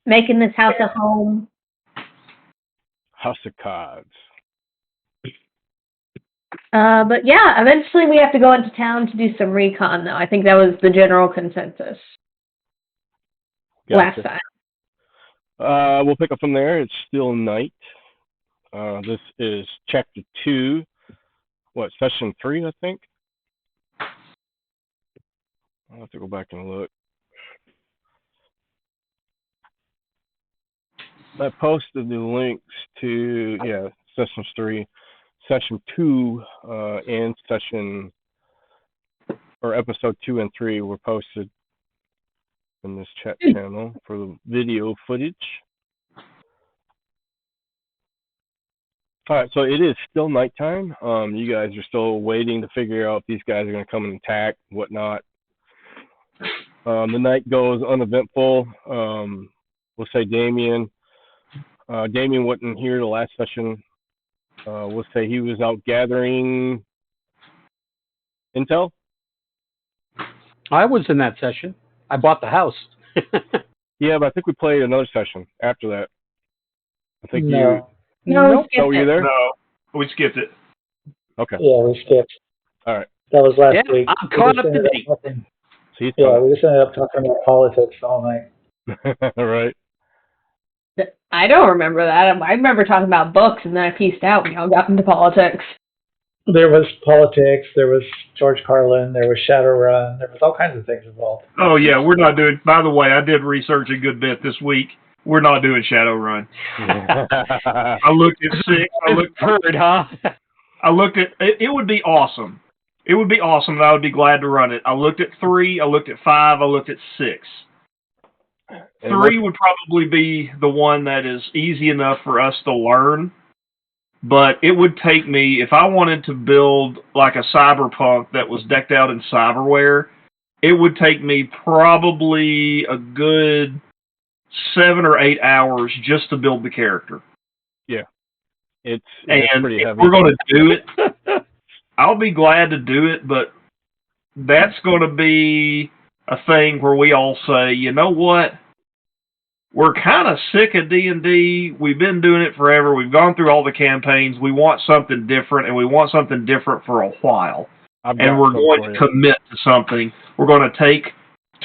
making this house a home. House of Cards. But yeah, eventually we have to go into town to do some recon, though. I think that was the general consensus last time. We'll pick up from there. It's still night. This is chapter 2. Session 3, I think? I'll have to go back and look. I posted the links to, session 3, session 2, and episode 2 and 3 were posted in this chat channel for the video footage. All right, so it is still nighttime. You guys are still waiting to figure out if these guys are going to come and attack, whatnot. The night goes uneventful. We'll say Damien wasn't here the last session. We'll say he was out gathering intel. I was in that session. I bought the house. Yeah, but I think we played another session after that. I think No, were you there? No, we skipped it. Okay. Yeah, we skipped. All right. That was last week. I'm caught up to date. We just ended up talking about politics all night. All right. I don't remember that. I remember talking about books, and then I pieced out when y'all got into politics. There was politics, there was George Carlin, there was Shadowrun, there was all kinds of things involved. Oh, yeah, we're not doing... By the way, I did research a good bit this week. We're not doing Shadowrun. I looked at 6. I looked at... It would be awesome. It would be awesome, and I would be glad to run it. I looked at 3, I looked at 5, I looked at 6. 3 would probably be the one that is easy enough for us to learn, but it would take me, if I wanted to build like a cyberpunk that was decked out in cyberware, it would take me probably a good 7 or 8 hours just to build the character. Yeah. It's pretty heavy. If we're going to do it, I'll be glad to do it, but that's going to be a thing where we all say, you know what? We're kind of sick of D&D. We've been doing it forever. We've gone through all the campaigns. We want something different, and we want something different for a while. And we're going to commit to something. We're going to take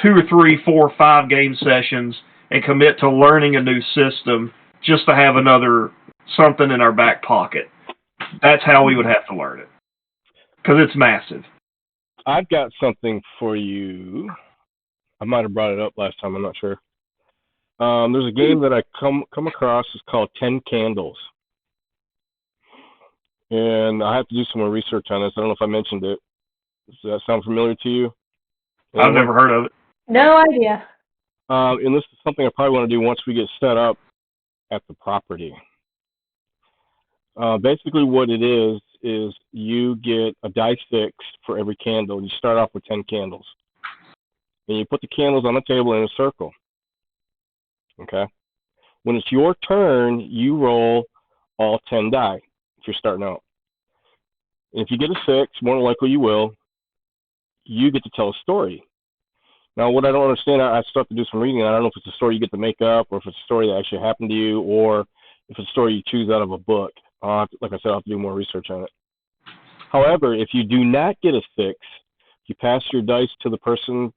2 or 3, 4, 5 game sessions and commit to learning a new system just to have another something in our back pocket. That's how we would have to learn it. Because it's massive. I've got something for you. I might have brought it up last time. I'm not sure. There's a game that I come across. It's called 10 Candles. And I have to do some more research on this. I don't know if I mentioned it. Does that sound familiar to you? I've never heard of it. No idea. And this is something I probably want to do once we get set up at the property. Basically what it is you get a dice 6 for every candle. You start off with 10 candles. And you put the candles on the table in a circle. Okay? When it's your turn, you roll all 10 die if you're starting out. And if you get a 6, more than likely you will, you get to tell a story. Now, what I don't understand, I still have to do some reading. I don't know if it's a story you get to make up or if it's a story that actually happened to you or if it's a story you choose out of a book. Like I said, I'll have to do more research on it. However, if you do not get a 6, you pass your dice to the person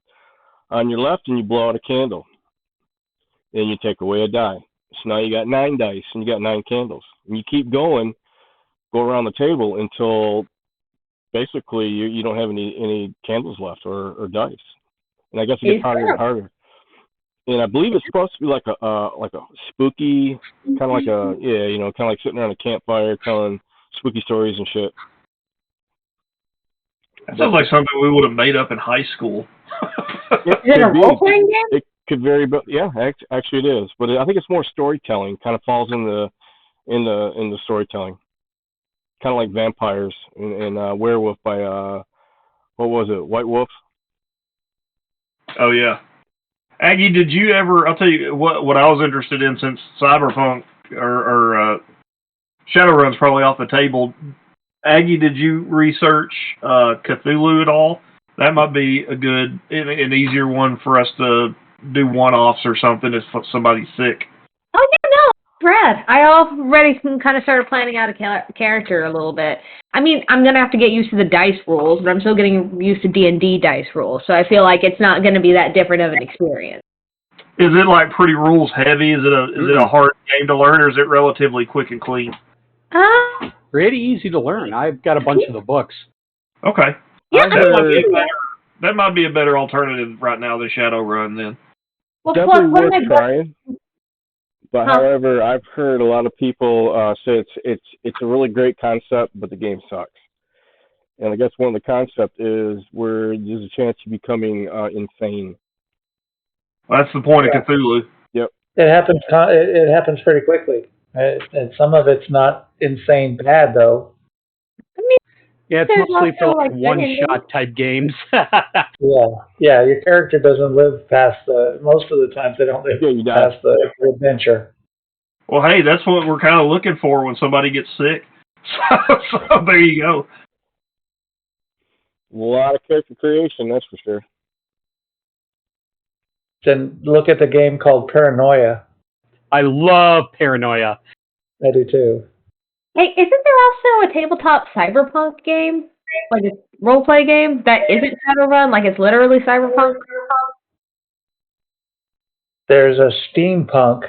on your left and you blow out a candle. Then you take away a die. So now you got 9 dice and you got 9 candles. And you keep going, go around the table until basically you don't have any candles left or dice. And I guess it gets harder and harder. And I believe it's supposed to be like a spooky, kind of like kind of like sitting around a campfire telling spooky stories and shit. That sounds like something we would have made up in high school. Is it a role-playing game? It could vary, but yeah, actually it is. But I think it's more storytelling. Kind of falls in the storytelling. Kind of like vampires and Werewolf by what was it? White Wolf. Oh yeah. Aggie, did you ever? I'll tell you what I was interested in since Cyberpunk or Shadowrun's probably off the table. Aggie, did you research Cthulhu at all? That might be a good, an easier one for us to do one-offs or something if somebody's sick. Oh yeah, no, Brad. I already kind of started planning out a character a little bit. I mean, I'm gonna have to get used to the dice rules, but I'm still getting used to D&D dice rules. So I feel like it's not gonna be that different of an experience. Is it like pretty rules heavy? Is it a hard game to learn, or is it relatively quick and clean? Pretty easy to learn. I've got a bunch of the books. Okay. Yeah, That might be a better alternative right now than Shadowrun then. well, Definitely plus, worth trying. But however, I've heard a lot of people say it's a really great concept, but the game sucks. And I guess one of the concepts is where there's a chance of becoming insane. Well, that's the point of Cthulhu. Yep. It happens. It happens pretty quickly, and some of it's not insane bad though. Yeah, it's There's mostly for also, like like, one-shot type games. Yeah. Your character doesn't live past most of the times they don't live Yeah, you die. past the adventure. Well, hey, that's what we're kind of looking for when somebody gets sick. So there you go. A lot of character creation, that's for sure. Then look at the game called Paranoia. I love Paranoia. I do too. hey, isn't there also a tabletop cyberpunk game, like a role-play game that isn't Shadowrun? Like it's literally cyberpunk. There's a steampunk.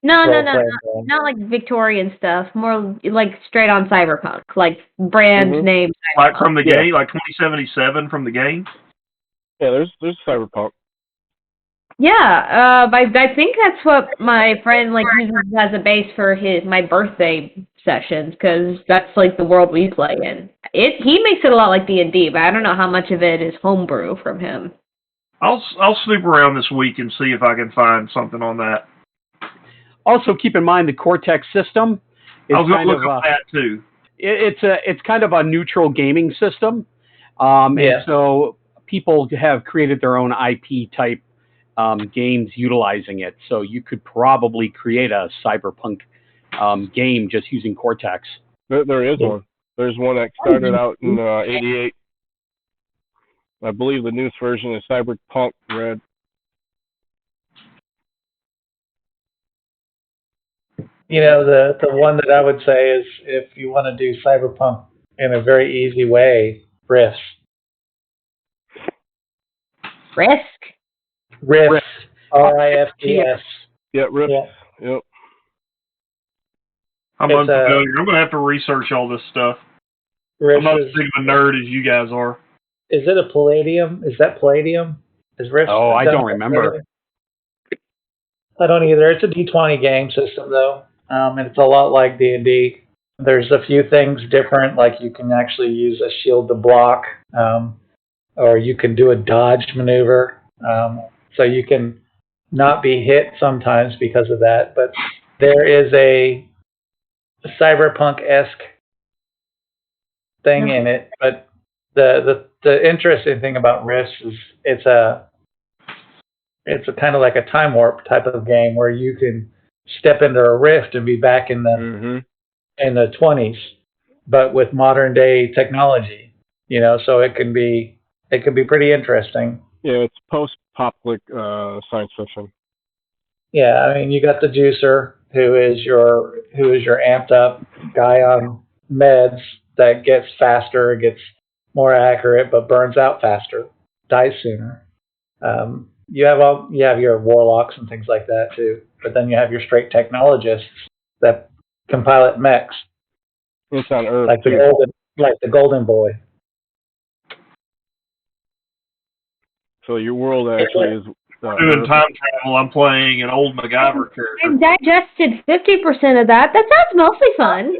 No, role-playing game. not like Victorian stuff. More like straight on cyberpunk, like brand name. Like from the game, like 2077 from the game. Yeah, there's Cyberpunk. Yeah, I think that's what my friend like uses as a base for my birthday sessions because that's like the world we play in. He makes it a lot like D&D, but I don't know how much of it is homebrew from him. I'll snoop around this week and see if I can find something on that. Also, keep in mind the Cortex system is I was going kind to look of at that too. It's kind of a neutral gaming system, and so people have created their own IP type games utilizing it. So you could probably create a cyberpunk game just using Cortex. There is one. There's one that started out in '88. I believe the newest version is Cyberpunk Red. You know, the one that I would say is if you want to do cyberpunk in a very easy way, Risk. Risk. RIFTS. Yeah, Rift. Yeah. Yep. I'm It's, unfamiliar. I'm going to have to research all this stuff. Risk I'm not as big of a nerd as you guys are. Is it a Palladium? Is that Palladium? Is Risk? Oh, I don't remember. I don't either. It's a D20 game system though, and it's a lot like D&D. There's a few things different, like you can actually use a shield to block, or you can do a dodge maneuver. So you can not be hit sometimes because of that. But there is a cyberpunk-esque thing in it. But the interesting thing about Rift is it's a kind of like a time warp type of game where you can step into a rift and be back in the in the 20s, but with modern day technology. You know, so it can be pretty interesting. Yeah, it's post-apocalyptic science fiction. Yeah, I mean, you got the juicer who is your amped up guy on meds that gets faster, gets more accurate, but burns out faster, dies sooner. You have your warlocks and things like that too, but then you have your straight technologists that can pilot mechs. It's on Earth, like the golden boy. So your world actually is doing time travel. I'm playing an old MacGyver character. I digested 50% of that. That sounds mostly fun.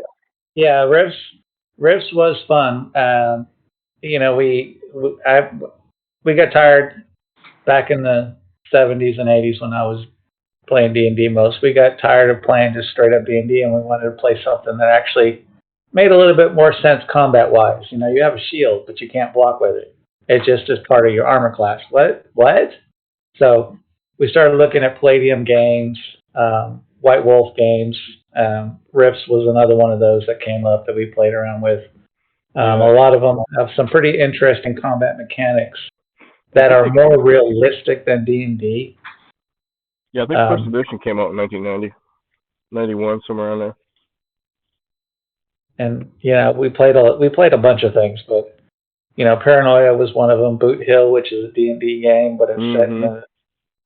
Yeah, Rifts was fun. You know, we got tired back in the 70s and 80s when I was playing D&D most. We got tired of playing just straight up D&D, and we wanted to play something that actually made a little bit more sense combat-wise. You know, you have a shield, but you can't block with it. It just is part of your armor class. What? So we started looking at Palladium games, White Wolf games. Rifts was another one of those that came up that we played around with. A lot of them have some pretty interesting combat mechanics that are more realistic than D&D. Yeah, I think first edition came out in 1990, 91, somewhere around there. And yeah, we played a bunch of things, but Paranoia was one of them. Boot Hill, which is a D&D game, but it's set in the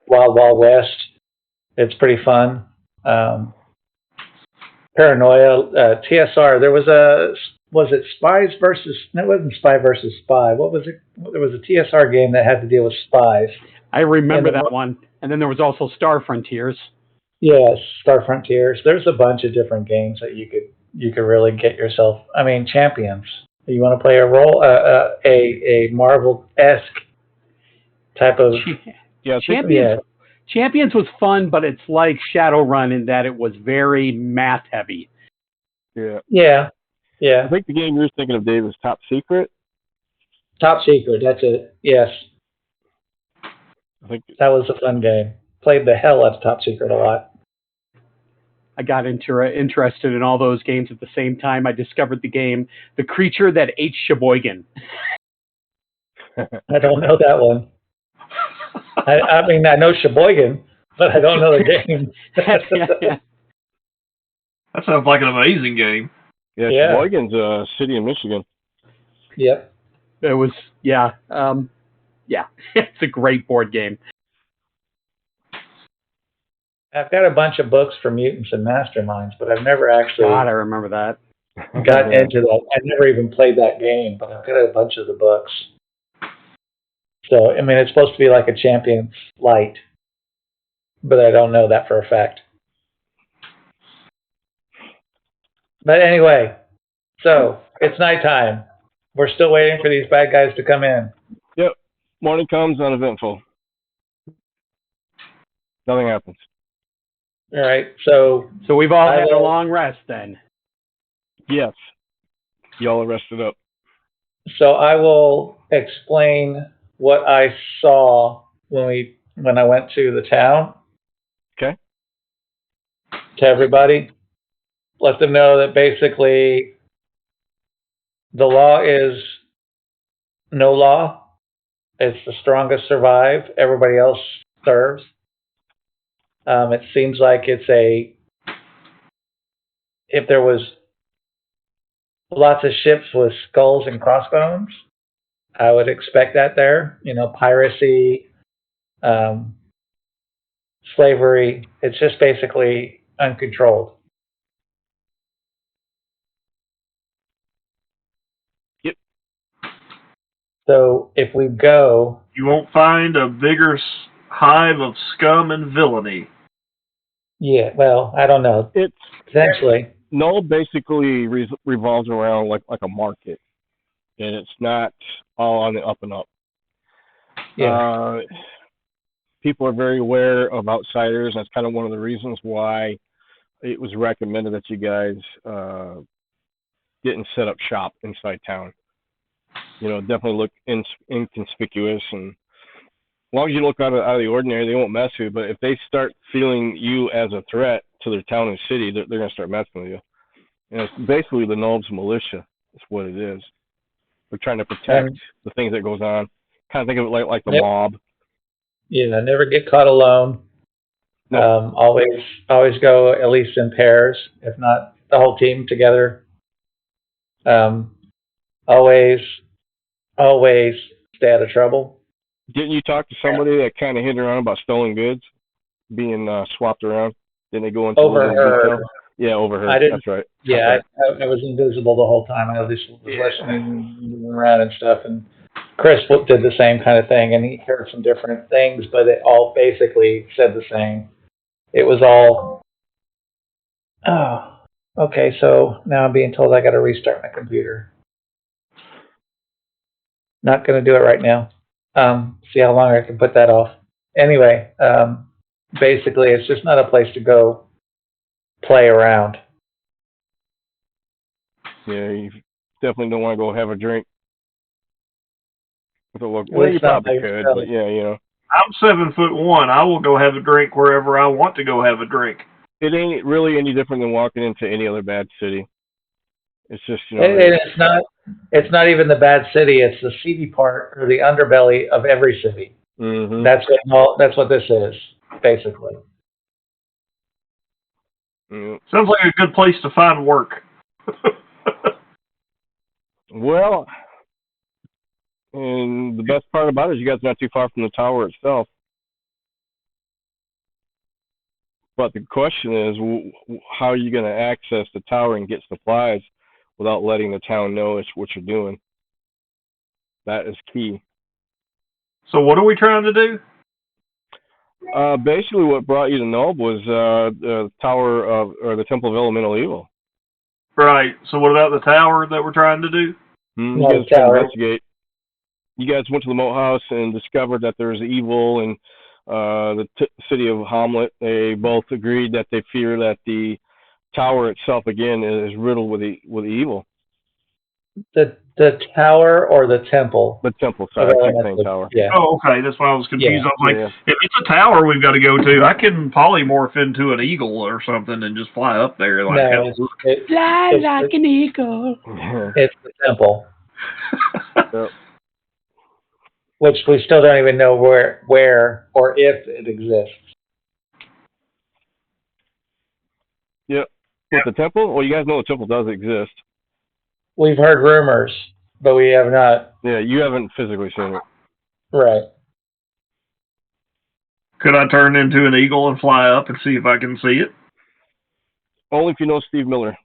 Wild Wild West. It's pretty fun. Paranoia, TSR. There was it Spies versus? No, it wasn't Spy versus Spy. What was it? There was a TSR game that had to deal with spies. I remember that one. And then there was also Star Frontiers. Yes, Star Frontiers. There's a bunch of different games that you could really get yourself. I mean, Champions. You want to play a role, a Marvel-esque type of. Yeah, Champions was fun, but it's like Shadowrun in that it was very math heavy. Yeah. I think the game you were thinking of, Dave, is Top Secret. Top Secret, that's it. Yes. I think that was a fun game. Played the hell out of Top Secret a lot. I got interested in all those games at the same time. I discovered the game The Creature That Ate Sheboygan. I don't know that one. I mean, I know Sheboygan, but I don't know the game. That sounds like an amazing game. Yeah, Sheboygan's a city in Michigan. Yep. It was, it's a great board game. I've got a bunch of books for Mutants and Masterminds, but I've never actually. God, I remember that. Got into that. I never even played that game, but I've got a bunch of the books. So, I mean, it's supposed to be like a Champions Light, but I don't know that for a fact. But anyway, so it's nighttime. We're still waiting for these bad guys to come in. Yep. Morning comes uneventful. Nothing happens. All right. So we've all had a long rest then. Yes. Y'all are rested up. So I will explain what I saw when I went to the town. Okay. To everybody. Let them know that basically the law is no law. It's the strongest survive. Everybody else serves. It seems like if there was lots of ships with skulls and crossbones, I would expect that there. Piracy, slavery. It's just basically uncontrolled. Yep. So if we go... You won't find a bigger hive of scum and villainy. Yeah, well, I don't know. It's essentially Nulb basically revolves around like a market, and it's not all on the up and up. Yeah. People are very aware of outsiders. That's kind of one of the reasons why it was recommended that you guys didn't set up shop inside town. Definitely look inconspicuous, and as long as you look out of the ordinary, they won't mess with you. But if they start feeling you as a threat to their town and city, they're going to start messing with you. And it's basically the Nulb's militia. That's what it is. They're trying to protect the things that goes on. Kind of think of it like the mob. Yeah, never get caught alone. No. Always go at least in pairs, if not the whole team together. Always stay out of trouble. Didn't you talk to somebody that kind of hit around about stolen goods being swapped around? Didn't they go into overheard? Yeah, overheard. That's right. Yeah, I was invisible the whole time. I was listening around and stuff. And Chris did the same kind of thing, and he heard some different things, but it all basically said the same. It was all, okay, so now I'm being told I got to restart my computer. Not going to do it right now. See how long I can put that off. Anyway, basically, it's just not a place to go play around. Yeah, you definitely don't want to go have a drink. Well, you probably could, but yeah, I'm 7'1". I will go have a drink wherever I want to go have a drink. It ain't really any different than walking into any other bad city. It's just, It's not. it's not even the bad city. It's the seedy part or the underbelly of every city. Mm-hmm. That's what this is, basically. Yeah. Sounds like a good place to find work. Well, and the best part about it is you guys are not too far from the tower itself. But the question is, how are you going to access the tower and get supplies without letting the town know what you're doing? That is key. So what are we trying to do? Basically, what brought you to Nulb was the Tower of, or the Temple of Elemental Evil. Right. So what about the tower that we're trying to do? You guys tried to investigate. You guys went to the moat house and discovered that there's evil in the city of Hamlet. They both agreed that they fear that the tower itself, again, is riddled with evil. The tower or the temple? The temple, sorry, I keep saying tower. Yeah. Oh, okay. That's why I was confused. Yeah. I was like, if it's a tower we've got to go to, I can polymorph into an eagle or something and just fly up there. Like, no, fly like an eagle. It's the temple. Yep. Which we still don't even know where or if it exists. Yep. With the temple? Well, you guys know the temple does exist. We've heard rumors, but we have not. Yeah, you haven't physically seen it. Right. Could I turn into an eagle and fly up and see if I can see it? Only if you know Steve Miller.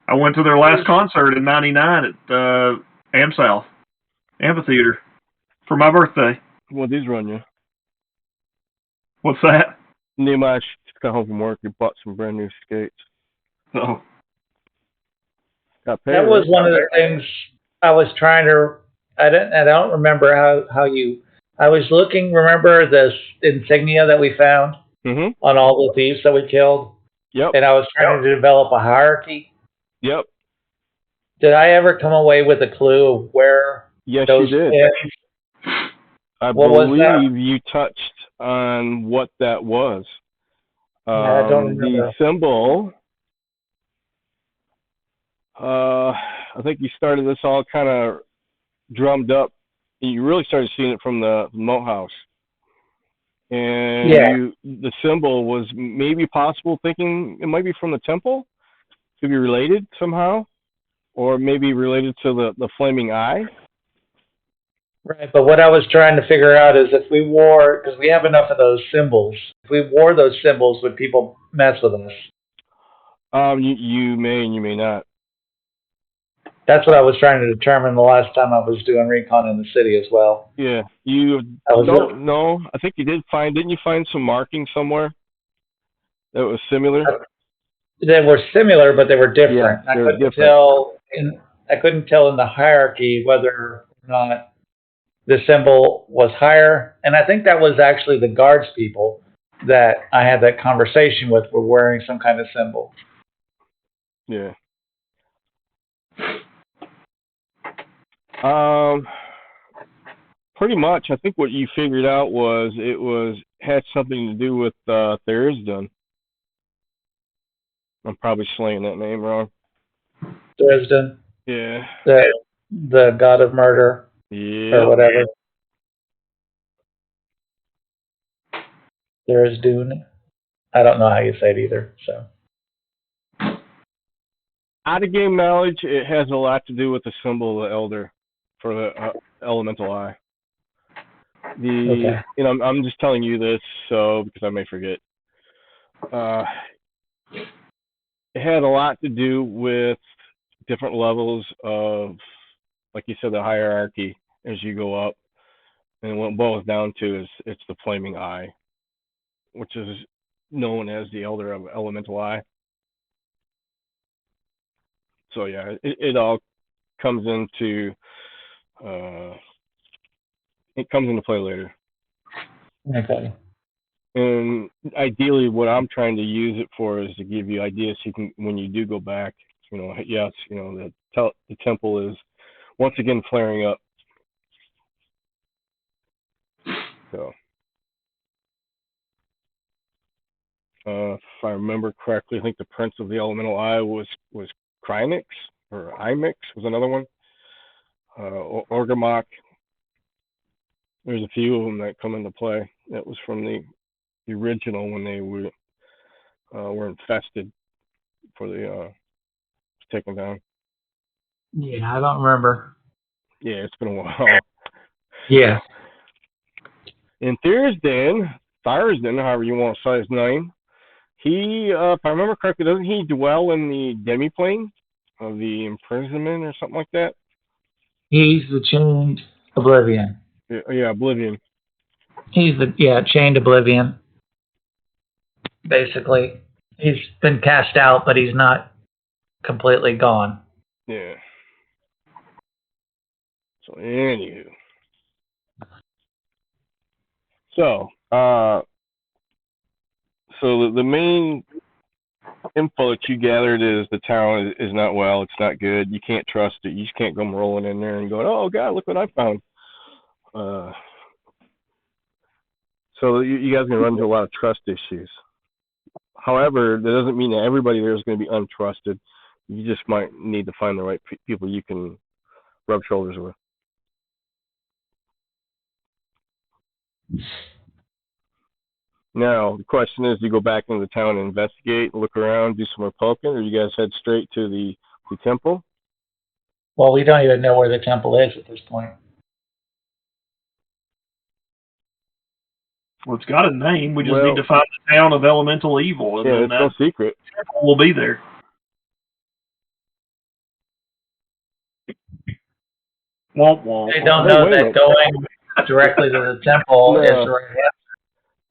I went to their last concert in '99 at AmSouth Amphitheater for my birthday. What these run you? What's that? Nehemiah got home from work. He bought some brand new skates. Oh. Got paid. That was one of the things I was trying to. I don't remember how you. I was looking. Remember this insignia that we found on all the thieves that we killed? Yep. And I was trying to develop a hierarchy. Yep. Did I ever come away with a clue of where? Yes, those you did. pins? I What was that? believe you touched on what that was. I don't remember. The symbol. I think you started this all kind of drummed up. You really started seeing it from the moat house. And the symbol was maybe possible thinking it might be from the temple. Could be related somehow. Or maybe related to the flaming eye. Right, but what I was trying to figure out is if we wore, because we have enough of those symbols, if we wore those symbols, would people mess with us? You may and you may not. That's what I was trying to determine the last time I was doing recon in the city as well. Yeah, you don't know. I think you did find. Didn't you find some markings somewhere that was similar? They were similar, but they were different. Yeah, I couldn't tell in the hierarchy whether or not the symbol was higher, and I think that was actually the guards people that I had that conversation with were wearing some kind of symbol. Yeah. Pretty much. I think what you figured out was it had something to do with Thursden. I'm probably slaying that name wrong. Dresden. Yeah. The god of murder. Yeah. Or whatever. Dune. I don't know how you say it either. So. Out of game knowledge, it has a lot to do with the symbol of the elder for the elemental eye. I'm just telling you this because I may forget. It had a lot to do with different levels of, like you said, the hierarchy as you go up. And what it boils down to is it's the flaming eye, which is known as the elder of elemental eye. So yeah, it all comes into play later. Okay. And ideally, what I'm trying to use it for is to give you ideas so you can, when you do go back, yes, the temple is once again flaring up. So, if I remember correctly, I think the Prince of the Elemental Eye was Krynix. or IMIX was another one. Orgamok. There's a few of them that come into play. That was from the original when they were infested before they was taken down. Yeah, I don't remember. Yeah, it's been a while. Yeah. And Thursden, however you want to say his name, he, if I remember correctly, doesn't he dwell in the demiplane of the imprisonment or something like that? He's the chained oblivion. Yeah, Oblivion. He's the chained oblivion. Basically, he's been cast out, but he's not completely gone. Yeah. So, anywho. So, the main info that you gathered is the town is not well. It's not good. You can't trust it. You just can't come rolling in there and go, oh, God, look what I found. So you guys are going to run into a lot of trust issues. However, that doesn't mean that everybody there is going to be untrusted. You just might need to find the right people you can rub shoulders with. Now, the question is, do you go back into the town and investigate, look around, do some more poking, or you guys head straight to the temple? Well, we don't even know where the temple is at this point. Well, it's got a name. We just need to find the town of elemental evil. And yeah, then it's no secret. Temple will be there. Womp womp. They don't know that going directly to the temple is the right answer.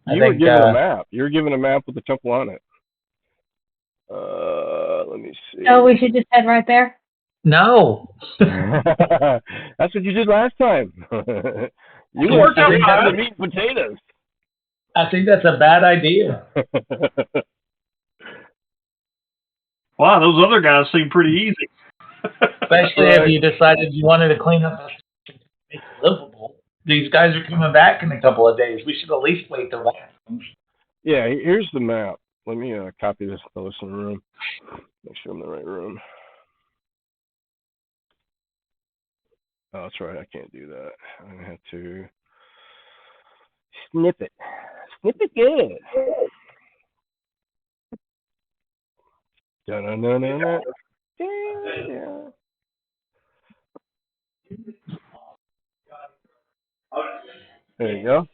You were given a map. You were given a map with the temple on it. Let me see. Oh, we should just head right there? No. That's what you did last time. You worked out the meat and potatoes. I think that's a bad idea. Wow, those other guys seem pretty easy. Especially if you decided you wanted to clean up this to make it livable. These guys are coming back in a couple of days. We should at least wait till that. Yeah, here's the map. Let me copy this to listen to the room. Make sure I'm in the right room. Oh, that's right. I can't do that. I'm going to have to snip it. Snip it good. Da-na-na-na-na. Yeah. There you go.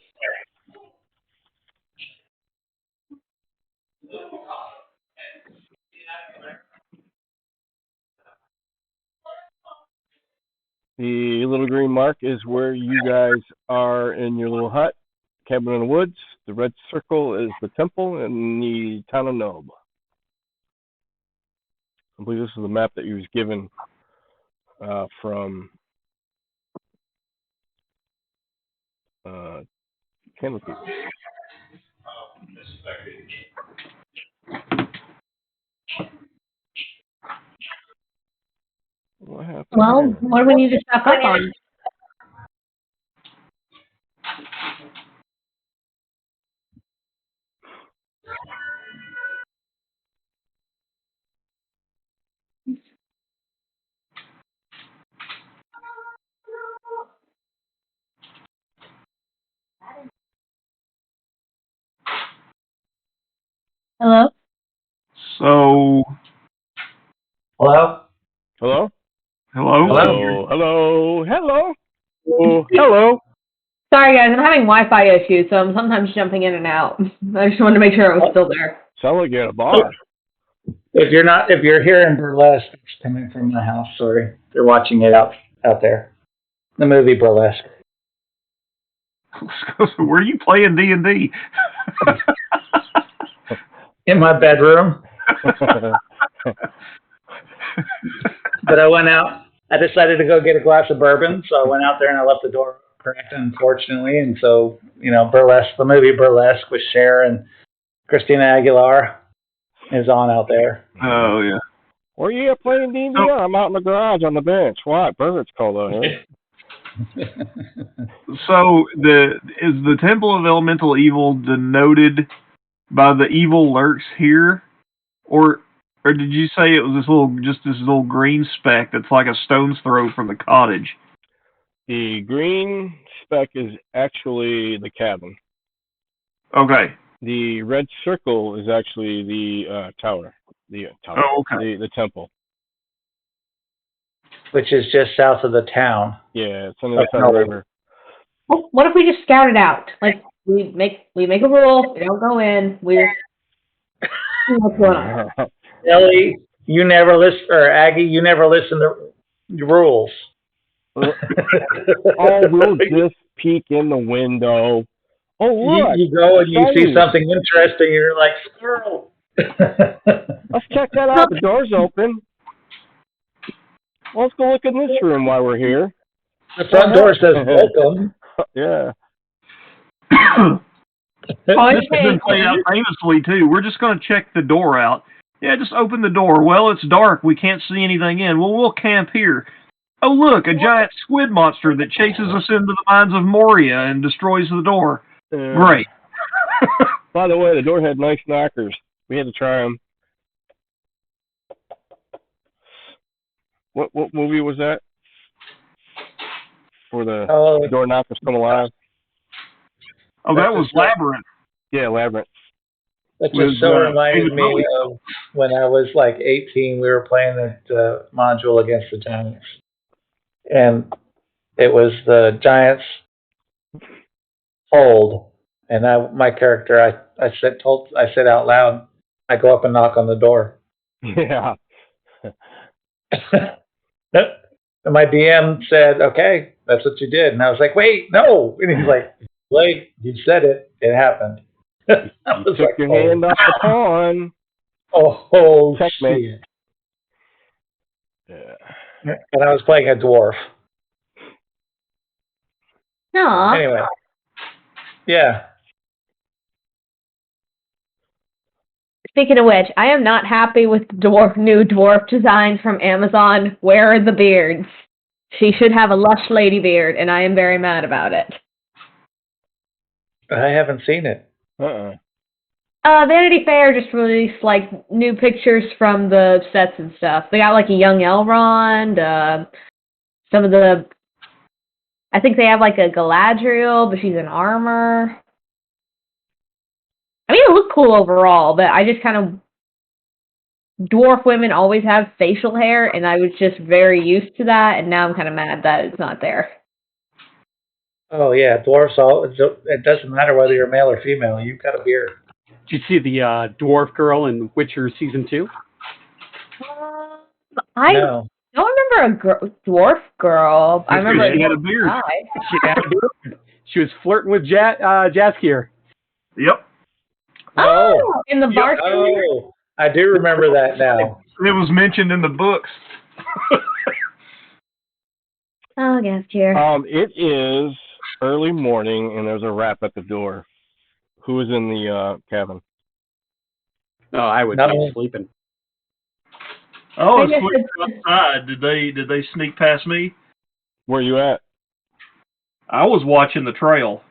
The little green mark is where you guys are in your little hut, cabin in the woods. The red circle is the temple and the town of Nulb. I believe this is the map that you was given from Candlekeep. What happened? Well, what do we need to stock up on? Hello? So. Hello? Hello? Hello? Hello? Hello? Hello? Oh, hello? Sorry, guys. I'm having Wi-Fi issues, so I'm sometimes jumping in and out. I just wanted to make sure I was still there. Sound like you're at a bar. If you're hearing burlesque, it's coming from my house. Sorry, they're watching it out there. The movie Burlesque. Where are you playing D&D? In my bedroom. But I went out. I decided to go get a glass of bourbon, so I went out there and I left the door cracked, unfortunately. And so, Burlesque, the movie Burlesque with Cher and Christina Aguilera is on out there. Oh, yeah. Where are you playing D&D? Oh. I'm out in the garage on the bench. What? Burger's cold out here. So, is the Temple of Elemental Evil denoted by the evil lurks here? Or Or did you say it was this little green speck that's like a stone's throw from the cottage? The green speck is actually the cabin. Okay. The red circle is actually the tower. Oh, okay. The temple. Which is just south of the town. Yeah, it's on the other side of the river. Well, what if we just scout it out? Like we make a rule. We don't go in. We're what's going on. Ellie, you never listen, or Aggie, you never listen to the rules. Oh, we'll just peek in the window. Oh, look. You go and you see something interesting, and you're like, squirrel. Let's check that out. The door's open. Let's go look in this room while we're here. The front door says welcome. Yeah. This has been played out famously, too. We're just going to check the door out. Yeah, just open the door. Well, it's dark. We can't see anything in. Well, we'll camp here. Oh, look, a giant squid monster that chases us into the mines of Moria and destroys the door. Great. By the way, the door had nice knockers. We had to try them. What movie was that? For the door knockers come alive? Oh, that was Labyrinth. Yeah, Labyrinth. That just so reminded me of when I was like 18, we were playing the module against the Giants. And it was the Giants fold. And my character, I said out loud, I go up and knock on the door. Yeah. And my DM said, okay, that's what you did. And I was like, wait, no. And he's like, wait, you said it. It happened. You took your hand off the pawn. Oh, checkmate. Shit. Yeah. And I was playing a dwarf. No. Anyway. Yeah. Speaking of which, I am not happy with the new dwarf designs from Amazon. Where are the beards? She should have a lush lady beard, and I am very mad about it. I haven't seen it. Vanity Fair just released like new pictures from the sets and stuff. They got like a young Elrond, some of the. I think they have like a Galadriel, but she's in armor. I mean, it looked cool overall, but I just kind of. Dwarf women always have facial hair, and I was just very used to that, and now I'm kind of mad that it's not there. Oh, yeah, dwarfs, it doesn't matter whether you're male or female, you've got a beard. Did you see the dwarf girl in Witcher Season 2? I don't remember a dwarf girl. I remember she had a beard. She had a beard. She was flirting with Jaskier. Yep. Oh, in the bar. Oh, I do remember that now. It was mentioned in the books. Oh, yes, here. It is early morning, and there's a rap at the door. Who is in the cabin? Oh, I would be sleeping. Oh, I was sleeping outside. Did they sneak past me? Where you at? I was watching the trail.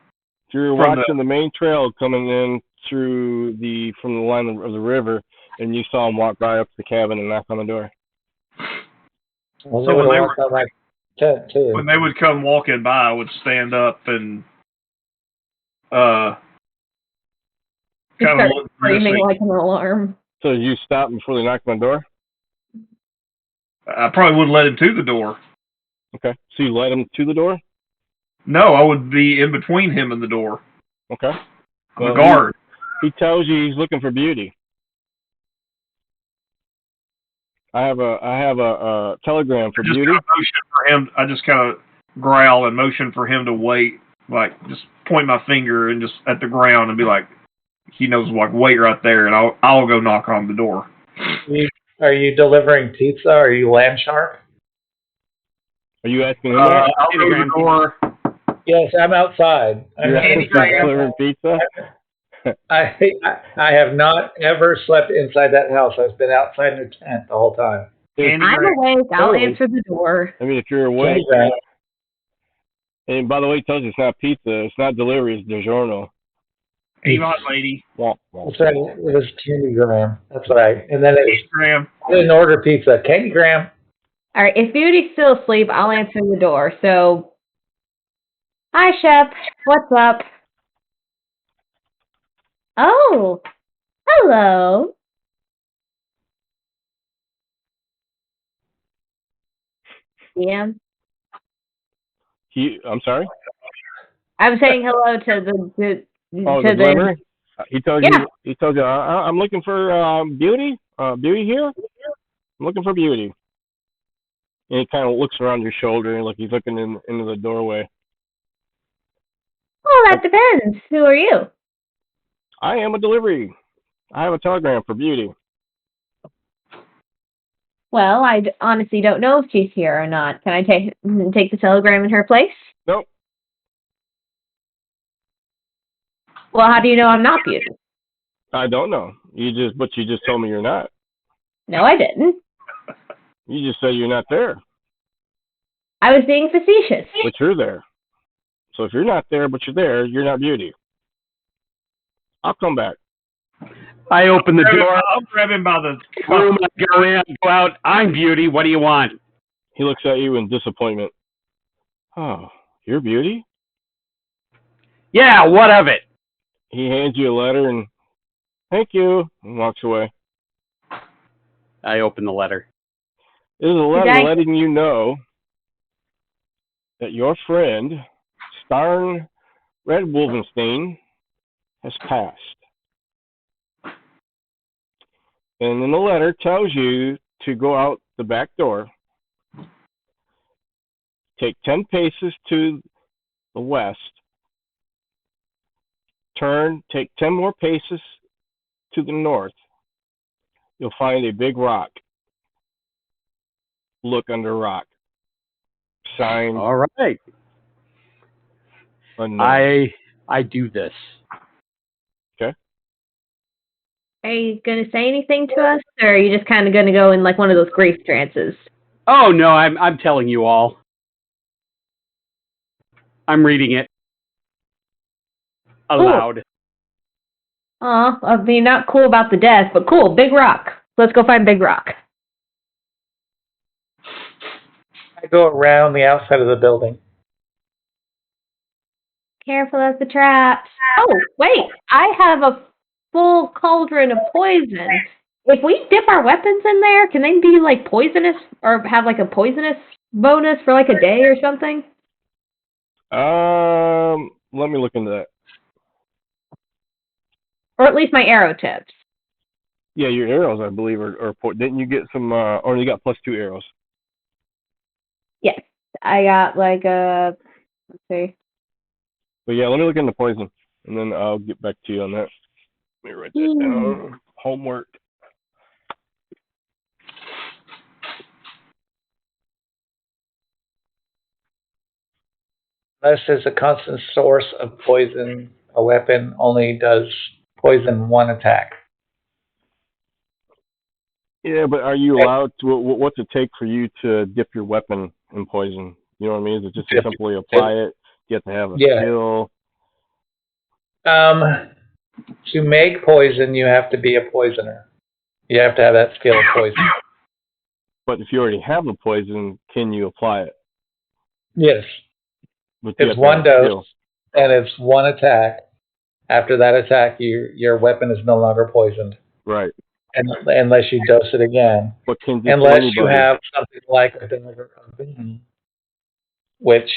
You were watching the main trail coming in from the line of the river, and you saw him walk right up to the cabin and knock on the door. Well, So when they would come walking by, I would stand up and kind of look screaming like an alarm. So you stopped before they knocked on the door? I probably wouldn't let him to the door. Okay. So you let him to the door? No, I would be in between him and the door. Okay. I'm a guard. He tells you he's looking for beauty. I have a telegram for beauty. I just kind of growl and motion for him to wait. Like, just point my finger and just at the ground and be like, he knows, like, wait right there, and I'll go knock on the door. Are you delivering pizza? Or are you Land Shark? Are you asking him that? I'll go to the door. Yes, I'm outside. You're delivering pizza? I have not ever slept inside that house. I've been outside in a tent the whole time. I'm awake. I'll answer the door. I mean, if you're awake. And by the way, he tells you it's not pizza. It's not delivery. It's DiGiorno. Aim on, lady. Womp, womp, That's right. womp. It was Candygram. That's right. And then it was, Graham. I didn't order pizza. Candygram. All right, if Beauty's still asleep, I'll answer the door. So, hi, Shep. What's up? Oh, hello. Yeah. I'm sorry? I'm saying hello to the Oh, to the delivery? He told Yeah. you, I'm looking for Beauty? Beauty here? I'm looking for Beauty. And he kind of looks around your shoulder, like he's looking into the doorway. Oh, that depends. Who are you? I am a delivery. I have a telegram for Beauty. Well, honestly don't know if she's here or not. Can I take the telegram in her place? Nope. Well, how do you know I'm not Beauty? I don't know. But you just told me you're not. No, I didn't. You just said you're not there, I was being facetious. but you're there. So if you're not there, but you're there, you're not Beauty. I'll come back. I open the door. I'll grab him by the. Boom, I go in, go out. I'm Beauty. What do you want? He looks at you in disappointment. Oh, you're Beauty? Yeah, what of it? He hands you a letter and thank you and walks away. I open the letter. It is a letter letting you know that your friend, Starn Red Wolfenstein, has passed. And then the letter tells you to go out the back door, take 10 paces to the west, turn, take 10 more paces to the north. You'll find a big rock. Look under rock. Signed. All right. Unknown. I do this. Okay. Are you going to say anything to us, or are you just kind of going to go in like one of those grief trances? Oh no, I'm telling you all. I'm reading it aloud. Oh, I mean, not cool about the death, but cool. Big rock. Let's go find Big Rock. I go around the outside of the building. Careful of the traps. Oh, wait. I have a full cauldron of poison. If we dip our weapons in there, can they be like poisonous or have like a poisonous bonus for like a day or something? Let me look into that. Or at least my arrow tips. Yeah, your arrows, I believe, are didn't you get some, or you got +2 arrows? Yes. I got like a, let's see. But yeah, let me look into poison, and then I'll get back to you on that. Let me write that down. Homework. Unless there's a constant source of poison, a weapon only does poison one attack. Yeah, but are you allowed to? What's it take for you to dip your weapon in poison? You know what I mean? Is it just to simply apply it? You have to have a skill. To make poison, you have to be a poisoner. You have to have that skill of poison. But if you already have a poison, can you apply it? Yes. But It's one dose, and it's one attack. After that attack, your weapon is no longer poisoned. Right. Unless you dose it again. But unless you have something like a dagger of Boon, which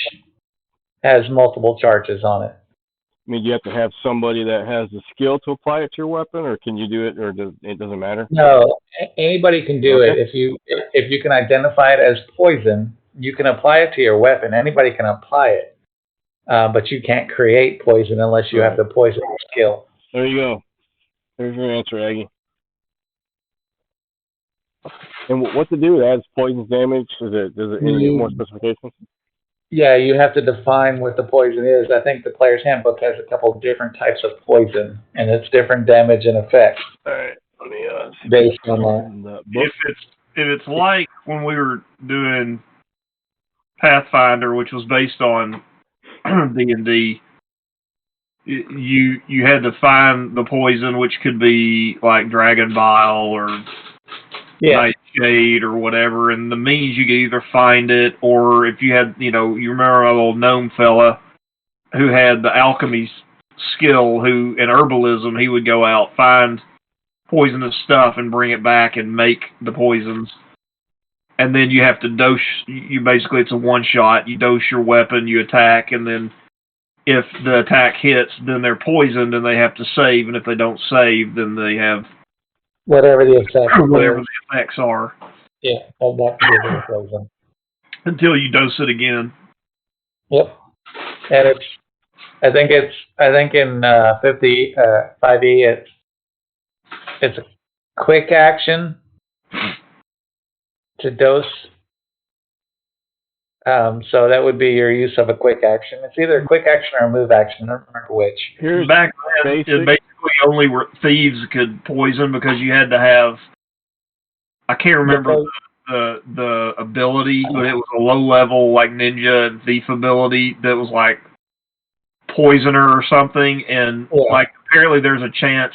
has multiple charges on it. I mean, you have to have somebody that has the skill to apply it to your weapon, or can you do it, or it doesn't matter? No, anybody can do it. If you can identify it as poison, you can apply it to your weapon. Anybody can apply it, but you can't create poison unless you have the poison skill. There you go. There's your answer, Aggie. And what to do? It adds poison damage. Does it any more specifications? Yeah, you have to define what the poison is. I think the player's handbook has a couple of different types of poison, and it's different damage and effect. All right, let me based on that. If it's like when we were doing Pathfinder, which was based on D&D, you had to find the poison, which could be like dragon bile or nightshade or whatever, and the means you could either find it, or if you had, you remember a little gnome fella who had the alchemy skill, who in herbalism he would go out, find poisonous stuff and bring it back and make the poisons. And then you have to dose, you basically, it's a one shot, you dose your weapon, you attack, and then if the attack hits, then they're poisoned and they have to save, and if they don't save, then they have whatever the effects are. Yeah, that particular poison. Until you dose it again. Yep. And I think in 5e it's a quick action to dose. So that would be your use of a quick action. It's either a quick action or a move action. I don't remember which. Back then, it basically only thieves could poison, because you had to have, I can't remember the ability, but it was a low level like ninja and thief ability that was like poisoner or something, and like apparently there's a chance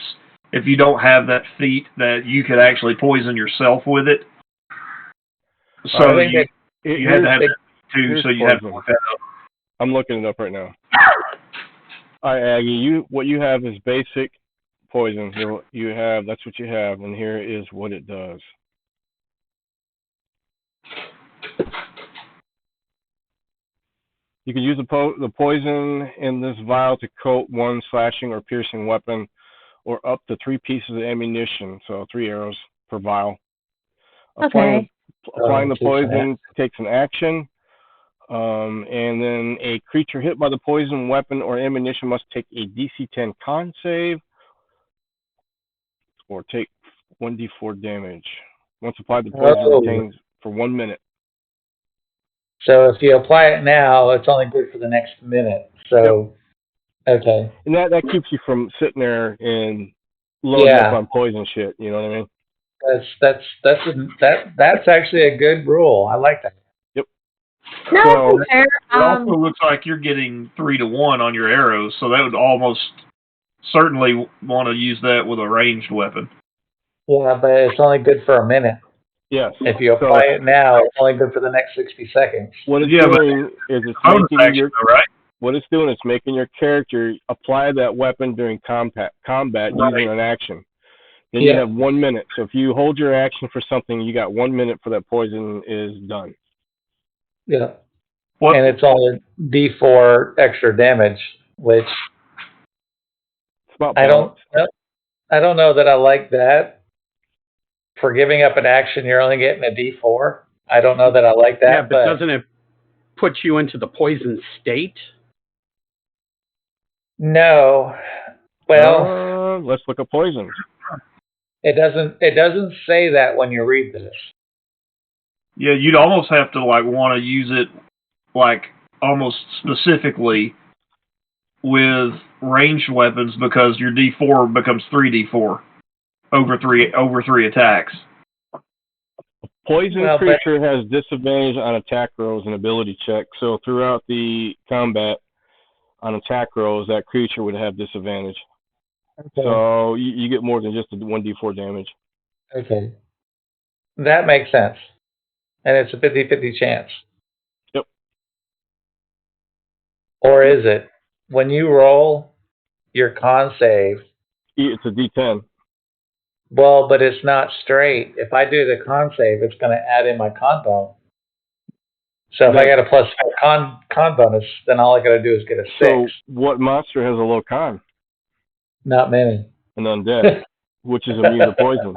if you don't have that feat that you could actually poison yourself with it. So you had to have that too, so you have to look that up. I'm looking it up right now. All right, Aggie, what you have is basic poison. You have, that's what you have, and here is what it does. You can use the poison in this vial to coat one slashing or piercing weapon, or up to 3 pieces of ammunition, so 3 arrows per vial. Applying the poison takes an action, and then a creature hit by the poison weapon or ammunition must take a DC 10 con save, or take 1d4 damage. Once applied, the poison retains for 1 minute. So if you apply it now, it's only good for the next minute. So, okay. And that keeps you from sitting there and loading up on poison shit. You know what I mean? That's actually a good rule. I like that. Yep. No, so, it also looks like you're getting 3 to 1 on your arrows, so that would almost certainly want to use that with a ranged weapon. Yeah, but it's only good for a minute. Yes. If you apply it now, it's only good for the next 60 seconds. What it's doing is what it's doing is making your character apply that weapon during combat using an action. Then you have 1 minute. So if you hold your action for something, you got 1 minute for that poison is done. Yeah. And it's only D4 extra damage, which I don't know that I like that. For giving up an action, you're only getting a D4. I don't know that I like that. Yeah, but doesn't it put you into the poison state? No. Well, let's look at poison. It doesn't say that when you read this. Yeah, you'd almost have to want to use it almost specifically with ranged weapons, because your D4 becomes 3D4 over three attacks. A poison creature has disadvantage on attack rolls and ability checks. So throughout the combat on attack rolls, that creature would have disadvantage. Okay. So you get more than just a 1d4 damage. Okay. That makes sense. And it's a 50-50 chance. Yep. Or is it? When you roll your con save, it's a D10. Well, but it's not straight. If I do the con save, it's going to add in my con bonus. So if I got a plus con bonus, then all I got to do is get a 6. So what monster has a low con? Not many. An undead, which is immune to poison.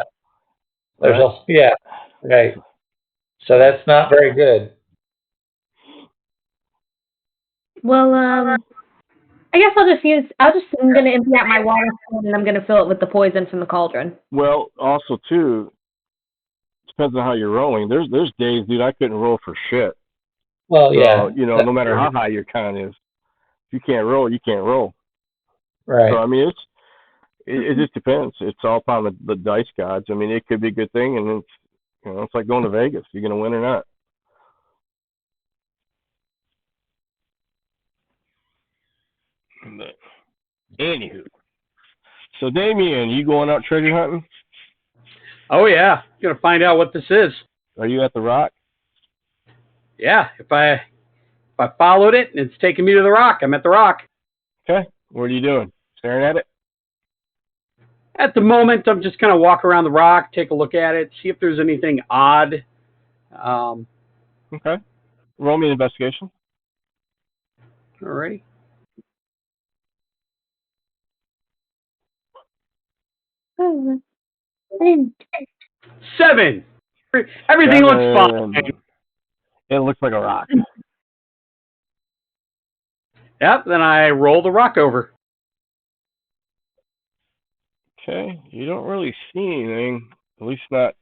Right. So that's not very good. Well, I guess I'm going to empty out my water spoon, and I'm going to fill it with the poison from the cauldron. Well, also, too, depends on how you're rolling. There's days, dude, I couldn't roll for shit. Well, so, no matter how high your con is, if you can't roll, you can't roll. Right. So, I mean, it just depends. It's all upon the dice gods. I mean, it could be a good thing, and it's like going to Vegas. You're going to win or not. Anywho. So, Damien, you going out treasure hunting? Oh, yeah. Going to find out what this is. Are you at the rock? Yeah. If I followed it and it's taking me to the rock, I'm at the rock. Okay. What are you doing? Staring at it? At the moment, I'm just kind of walk around the rock, take a look at it, see if there's anything odd. Okay. Roll me an investigation. Alrighty. 7. Everything looks fine. It looks like a rock. Yep, then I roll the rock over. Okay, you don't really see anything, at least not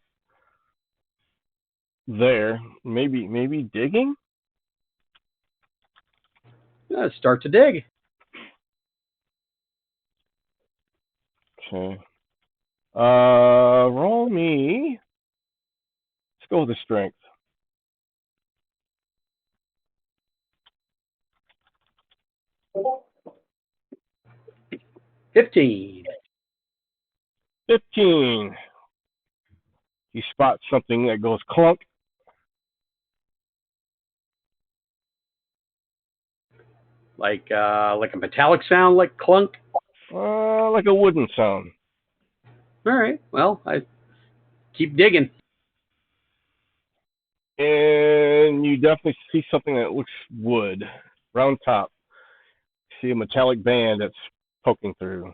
there. Maybe digging? Start to dig. Okay. Roll me. Let's go with the strength. 15. 15. You spot something that goes clunk. Like a metallic sound, like clunk. Like a wooden sound. All right. Well, I keep digging. And you definitely see something that looks wood. Round top. See a metallic band that's poking through.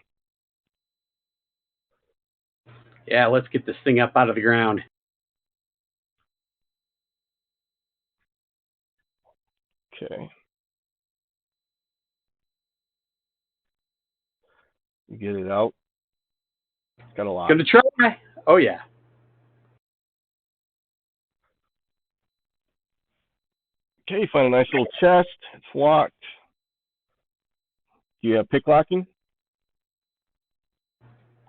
Yeah, let's get this thing up out of the ground. Okay. You get it out. It's got a lock. Gonna try. Oh, yeah. Okay, you find a nice little chest. It's locked. Do you have pick locking?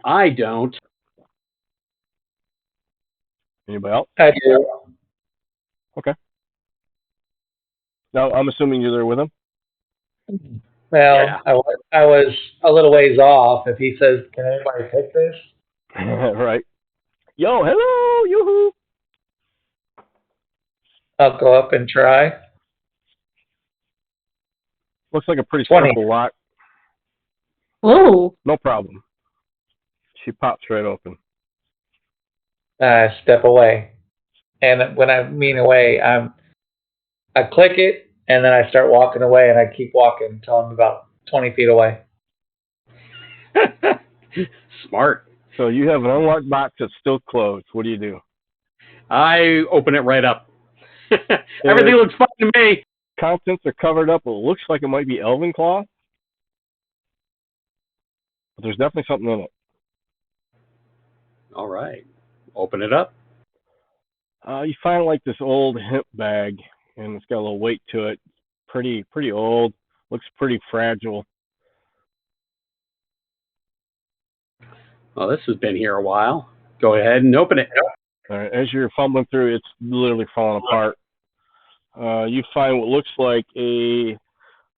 I don't. Anybody else? I do. Okay. Now, I'm assuming you're there with him? Well, Yeah. I was a little ways off. If he says, "Can anybody pick this?" Right. Yo, hello, yoo-hoo. I'll go up and try. Looks like a pretty 20. simple lock. Ooh. No problem. She pops right open. I step away, and when I mean away, I click it, and then I start walking away, and I keep walking until I'm about 20 feet away. Smart. So you have an unlocked box that's still closed. What do you do? I open it right up. Everything looks fine to me. Contents are covered up. It looks like it might be elven cloth. But there's definitely something in it. All right. Open it up. You find like this old hemp bag, and it's got a little weight to it. Pretty old. Looks pretty fragile. Well, this has been here a while. Go ahead and open it. All right, as you're fumbling through, it's literally falling apart. You find what looks like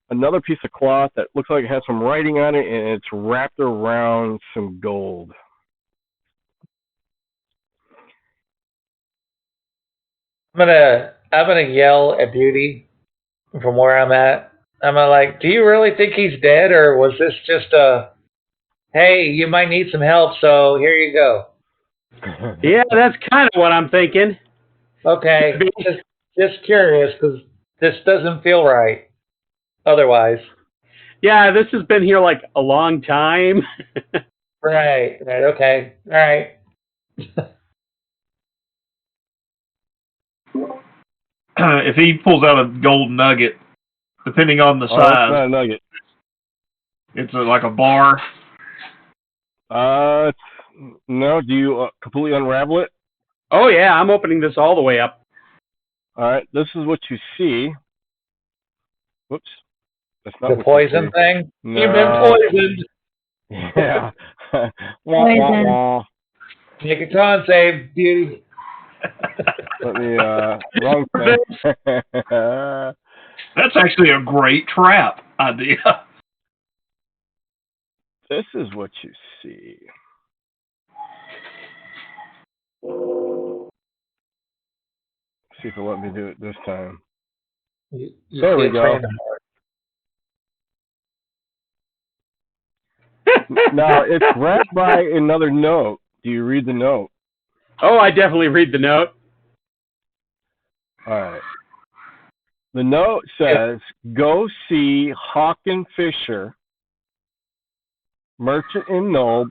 another piece of cloth that looks like it has some writing on it, and it's wrapped around some gold. I'm gonna yell at Beauty from where I'm at. I'm gonna like, do you really think he's dead, or was this just a, hey, you might need some help, so here you go. Yeah, that's kind of what I'm thinking. Okay, just curious because this doesn't feel right. Otherwise, Yeah, this has been here like a long time. right, okay, all right. If he pulls out a gold nugget, depending on the Oh, that's not size, a nugget. it's like a bar. No. Do you completely unravel it? Oh, yeah, I'm opening this all the way up. All right. This is what you see. Whoops. That's not The what poison you see. thing. No. You've been poisoned. Yeah. Wah, wah, wah. Make a con save, Beauty. Let me, wrong thing. That's actually a great trap idea. This is what you see. See if it'll let me do it this time. There we go. Now, it's read by another note. Do you read the note? Oh, I definitely read the note. All right. The note says, go see Hawken Fisher, merchant in Nulb,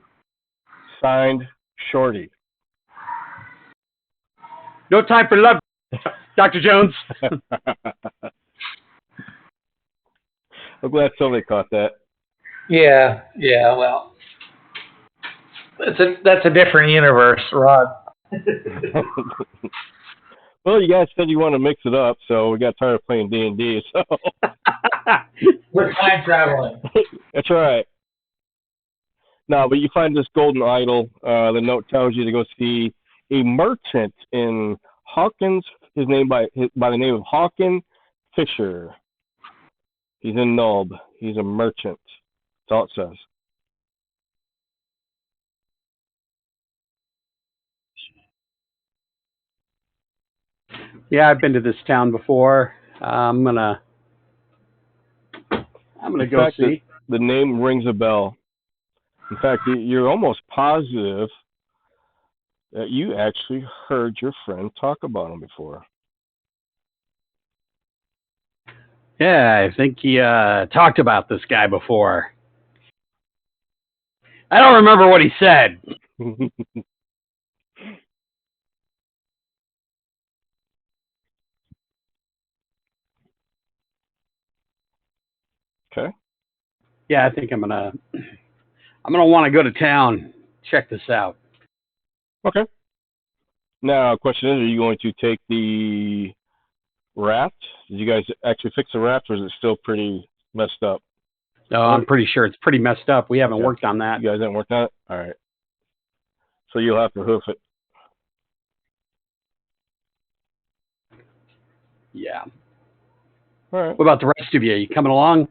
signed Shorty. No time for love, Dr. Jones. I'm glad somebody caught that. Yeah, well, that's a different universe, Rod. Well, you guys said you want to mix it up, so we got tired of playing D&D, so. We're time traveling. That's right. No, but you find this golden idol. The note tells you to go see a merchant in Hawkins. His name by the name of Hawken Fisher. He's in Nulb. He's a merchant. That's all it says. Yeah, I've been to this town before. I'm gonna go see. The name rings a bell. In fact, you're almost positive that you actually heard your friend talk about him before. Yeah, I think he talked about this guy before. I don't remember what he said. Okay. Yeah, I think I'm gonna want to go to town, check this out. Okay. Now, question is, are you going to take the raft? Did you guys actually fix the raft, or is it still pretty messed up? No, I'm pretty sure it's pretty messed up. We haven't worked on that. You guys haven't worked on it? All right. So you'll have to hoof it. Yeah. All right. What about the rest of you? You coming along?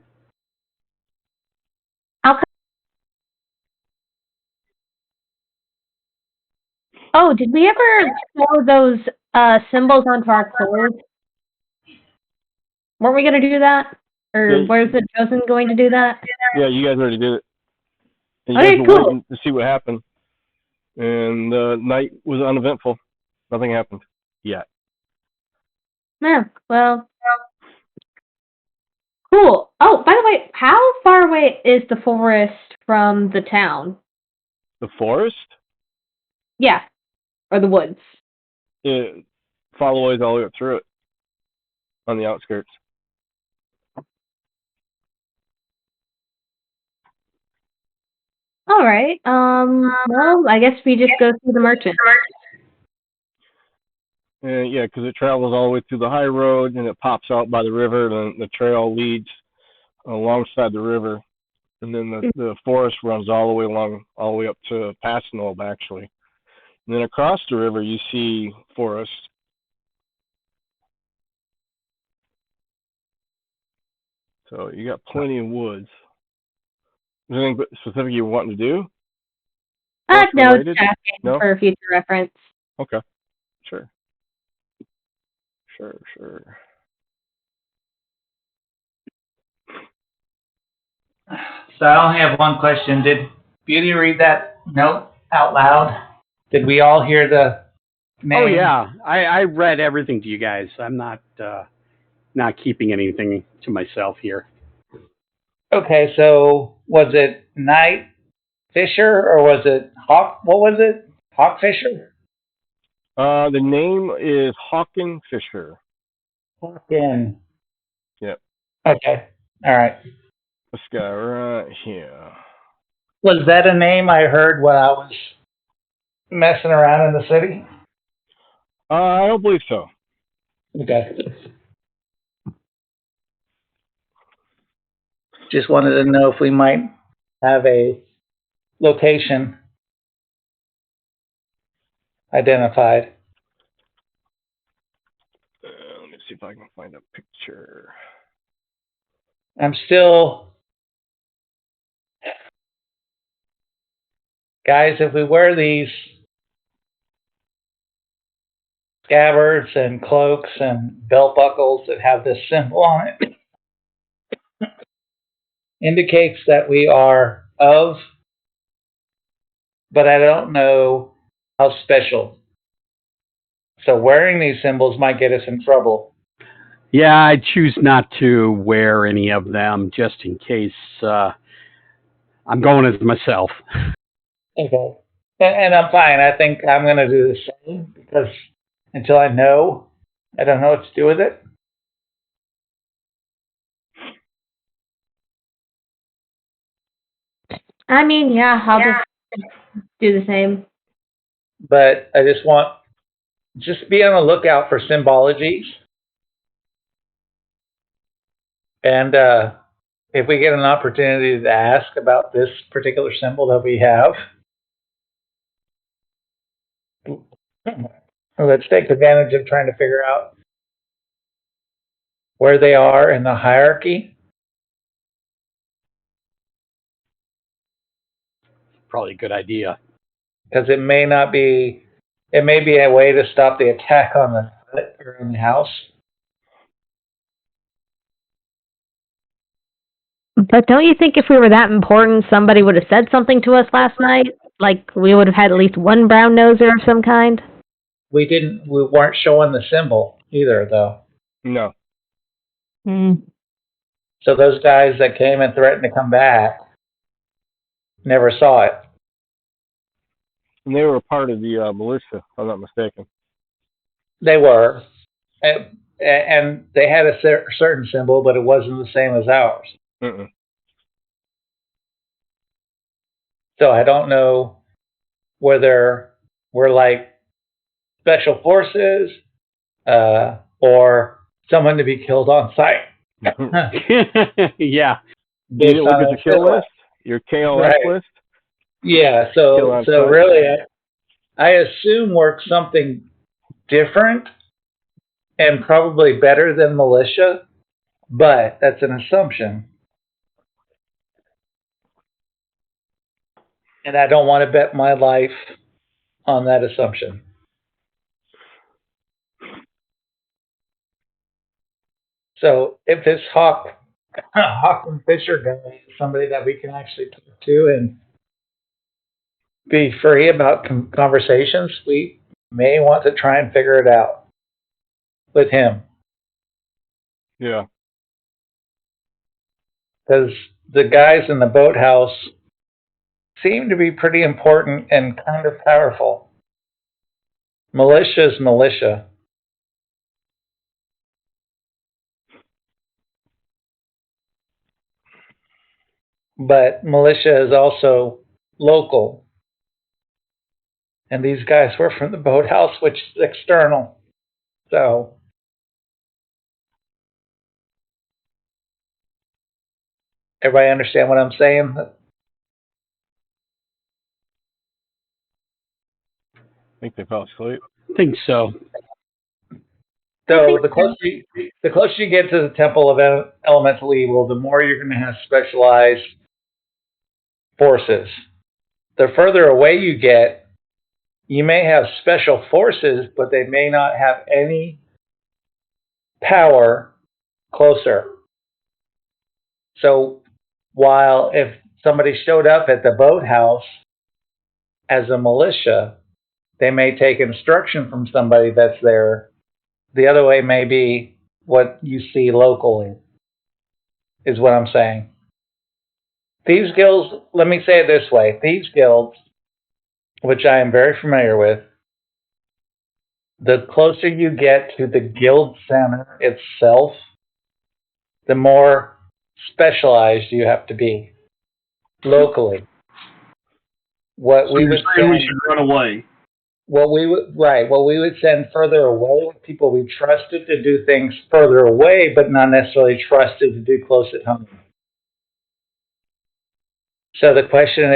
Oh, did we ever throw those symbols onto our clothes? Weren't we going to do that? Or where's the chosen going to do that? Yeah, you guys already did it. And you Okay, guys were cool. waiting to see what happened. And the night was uneventful. Nothing happened yet. Yeah, well, cool. Oh, by the way, how far away is the forest from the town? The forest? Yeah, or the woods. It follows all the way up through it on the outskirts. All right. Well, I guess we just go through the merchant. And yeah, because it travels all the way through the high road and it pops out by the river. And the trail leads alongside the river, and then the forest runs all the way up to past Nulb, actually. And then across the river, you see forest. So you got plenty of woods. Is there anything specific you want to do? No, just asking for future reference. Okay. Sure. So I only have one question. Did Beauty read that note out loud? Did we all hear the name? Oh yeah, I read everything to you guys. I'm not keeping anything to myself here. Okay, so was it Night Fisher or was it Hawk? What was it? Hawk Fisher? The name is Hawken Fisher. Hawken. Yep. Okay. All right. This guy right here. Was that a name I heard when I was messing around in the city? I don't believe so. Okay. Just wanted to know if we might have a location identified. Let me see if I can find a picture. I'm still guys, if we wear these scabbards and cloaks and belt buckles that have this symbol on it, indicates that we are of, but I don't know how special. So wearing these symbols might get us in trouble. Yeah, I choose not to wear any of them just in case I'm going as myself. Okay. And I'm fine. I think I'm going to do the same because until I know, I don't know what to do with it. I mean, yeah, I'll just do the same. But I just want, just be on the lookout for symbologies. And if we get an opportunity to ask about this particular symbol that we have, let's take advantage of trying to figure out where they are in the hierarchy. Probably a good idea. Because it may be a way to stop the attack on the hut or in the house. But don't you think if we were that important, somebody would have said something to us last night? Like we would have had at least one brown noser of some kind? We weren't showing the symbol either, though. No. So those guys that came and threatened to come back never saw it. And they were a part of the militia, if I'm not mistaken. They were. And they had a certain symbol, but it wasn't the same as ours. Mm-mm. So I don't know whether we're like special forces or someone to be killed on sight. Yeah. You didn't look at the kill list? Your KLS list? Yeah, so really I assume we're something different and probably better than militia, but that's an assumption. And I don't want to bet my life on that assumption. So if this Hawk and Fisher guy is somebody that we can actually talk to and be free about conversations, we may want to try and figure it out with him. Yeah. Because the guys in the boathouse seem to be pretty important and kind of powerful. Militia is militia. But militia is also local. And these guys were from the boathouse, which is external. So everybody understand what I'm saying? I think they fell asleep. I think so. So the closer you get to the Temple of Elemental Evil, the more you're going to have specialized forces. The further away you get, you may have special forces, but they may not have any power closer. So while if somebody showed up at the boathouse as a militia, they may take instruction from somebody that's there. The other way may be what you see locally, is what I'm saying. Thieves guilds, let me say it this way. Thieves guilds, which I am very familiar with, the closer you get to the guild center itself, the more specialized you have to be locally. What we would say we should run away. What we would send further away with people we trusted to do things further away, but not necessarily trusted to do close at home. So the question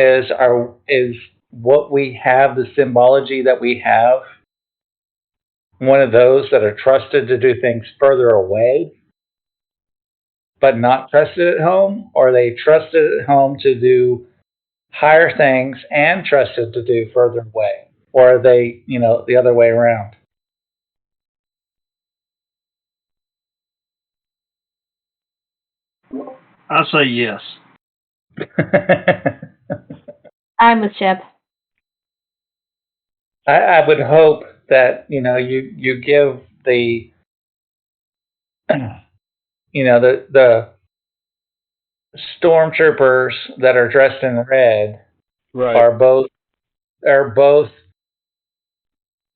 is what we have, the symbology that we have, one of those that are trusted to do things further away, but not trusted at home, or are they trusted at home to do higher things and trusted to do further away? Or are they, the other way around? I say yes. I'm with Chip. I would hope that, you give the, the stormtroopers that are dressed in red Right. are both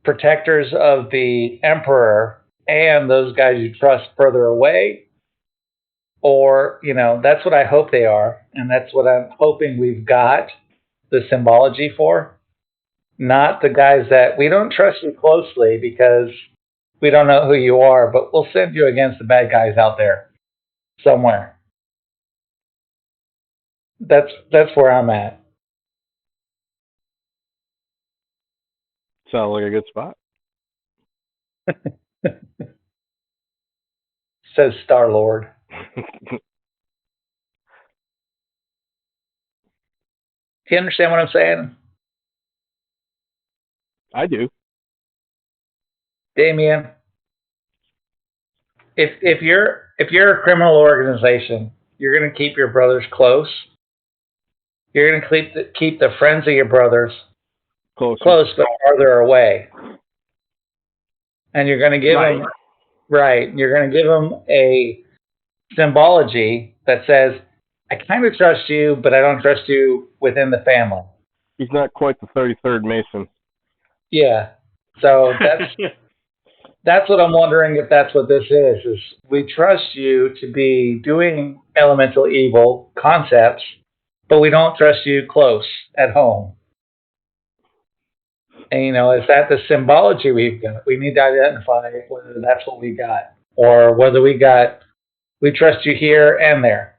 protectors of the Emperor and those guys you trust further away. Or, that's what I hope they are, and that's what I'm hoping we've got the symbology for. Not the guys that we don't trust you closely because we don't know who you are, but we'll send you against the bad guys out there somewhere. That's where I'm at. Sounds like a good spot. Says Star-Lord. Do you understand what I'm saying? I do. Damien, if you're a criminal organization, you're going to keep your brothers close. You're going to keep the friends of your brothers close but farther away. And you're going to give them you're going to give them a symbology that says, I kind of trust you, but I don't trust you within the family. He's not quite the 33rd Mason. Yeah. So that's what I'm wondering if that's what this is we trust you to be doing elemental evil concepts, but we don't trust you close at home. And, is that the symbology we've got? We need to identify whether that's what we got or whether we trust you here and there.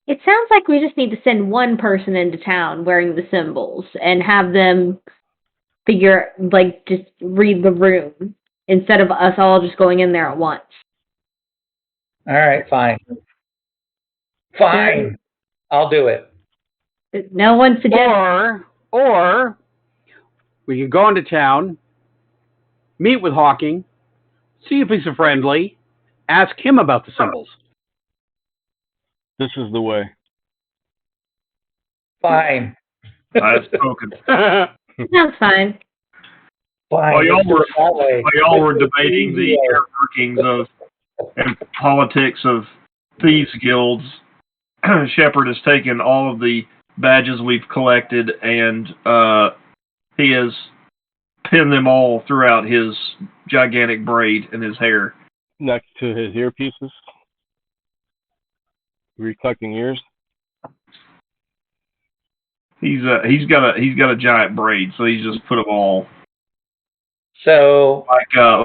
It sounds like we just need to send one person into town wearing the symbols and have them just read the room instead of us all just going in there at once. All right, fine. Fine. I'll do it. No one suggests. Or we can go into town, meet with Hawking, see if he's a friendly, ask him about the symbols. This is the way. Fine. I've spoken. That's fine. Fine. While y'all were debating the inner workings of and politics of thieves guilds, Shepard has taken all of the badges we've collected and he has pinned them all throughout his gigantic braid in his hair. Next to his earpieces. Reflecting ears. He's got a giant braid, so he's just put them all so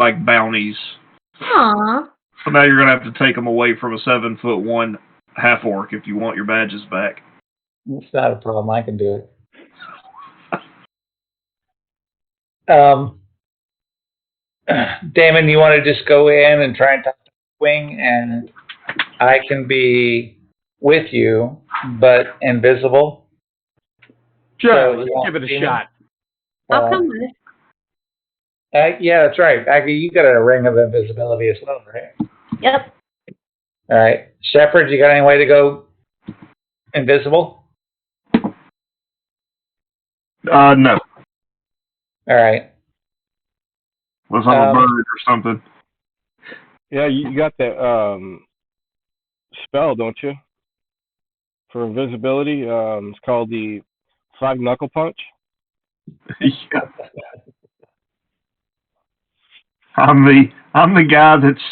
like bounties. Aww. So now you're gonna have to take them away from a 7'1" half orc if you want your badges back. It's not a problem. I can do it. Damon, you want to just go in and try and talk to Wing, and I can be with you, but invisible? Sure, let's give it a shot. I'll come with it. Yeah, that's right. Aggie, you got a ring of invisibility as well, right? Yep. All right. Shepard, you got any way to go invisible? No. All right. Unless I'm a bird or something. Yeah, you got that spell, don't you? For invisibility. It's called the 5 Knuckle Punch. Yeah. I'm the guy that's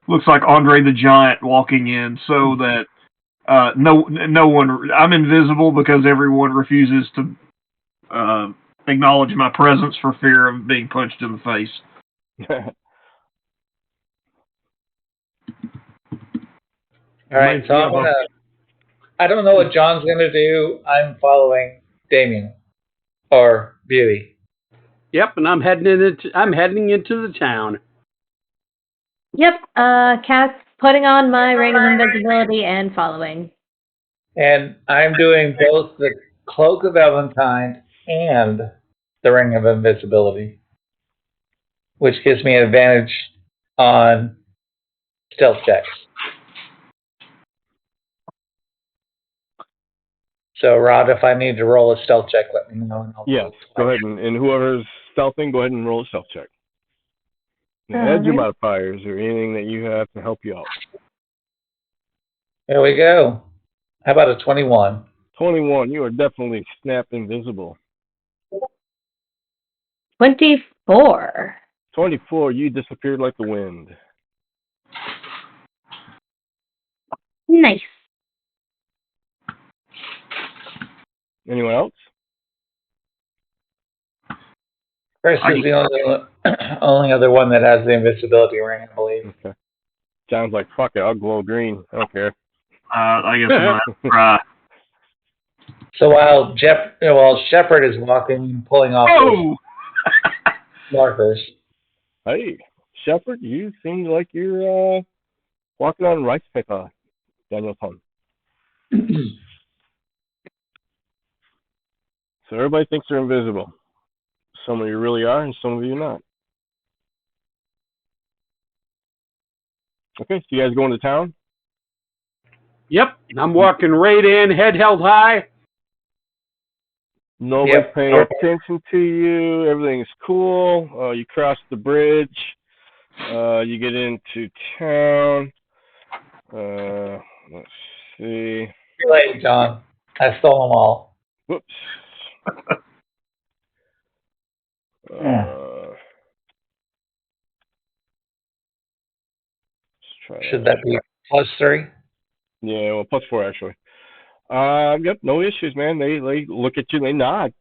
looks like Andre the Giant walking in, so that no one. I'm invisible because everyone refuses to acknowledge my presence for fear of being punched in the face. All right, so I don't know what John's gonna do. I'm following Damien or Beauty. Yep, and I'm heading into the town. Yep. Cat's putting on my ring of invisibility and following. And I'm doing both the Cloak of Eventide and the Ring of Invisibility, which gives me an advantage on stealth checks. So, Rod, if I need to roll a stealth check, let me know. And Yes, go ahead. And whoever's stealthing, go ahead and roll a stealth check. Add your modifiers or anything that you have to help you out. There we go. How about a 21? 21, you are definitely snap invisible. 24. 24, you disappeared like the wind. Nice. Anyone else? Chris is the only other one that has the invisibility ring, I believe. Okay. Sounds like, fuck it, I'll glow green. I don't care. I guess I'm not. So while Shepard is walking and pulling off those markers. Hey, Shepard, you seem like you're walking on rice paper, Danielson. So everybody thinks they're invisible. Some of you really are, and some of you not. Okay, so you guys going to town? Yep, I'm walking right in, head held high. Nobody's paying attention to you. Everything's cool. You cross the bridge. You get into town. Let's see. Too late, John. I stole them all. Whoops. Should that be +3? Yeah, well, +4 actually. Yep, no issues, man. They look at you, they nod,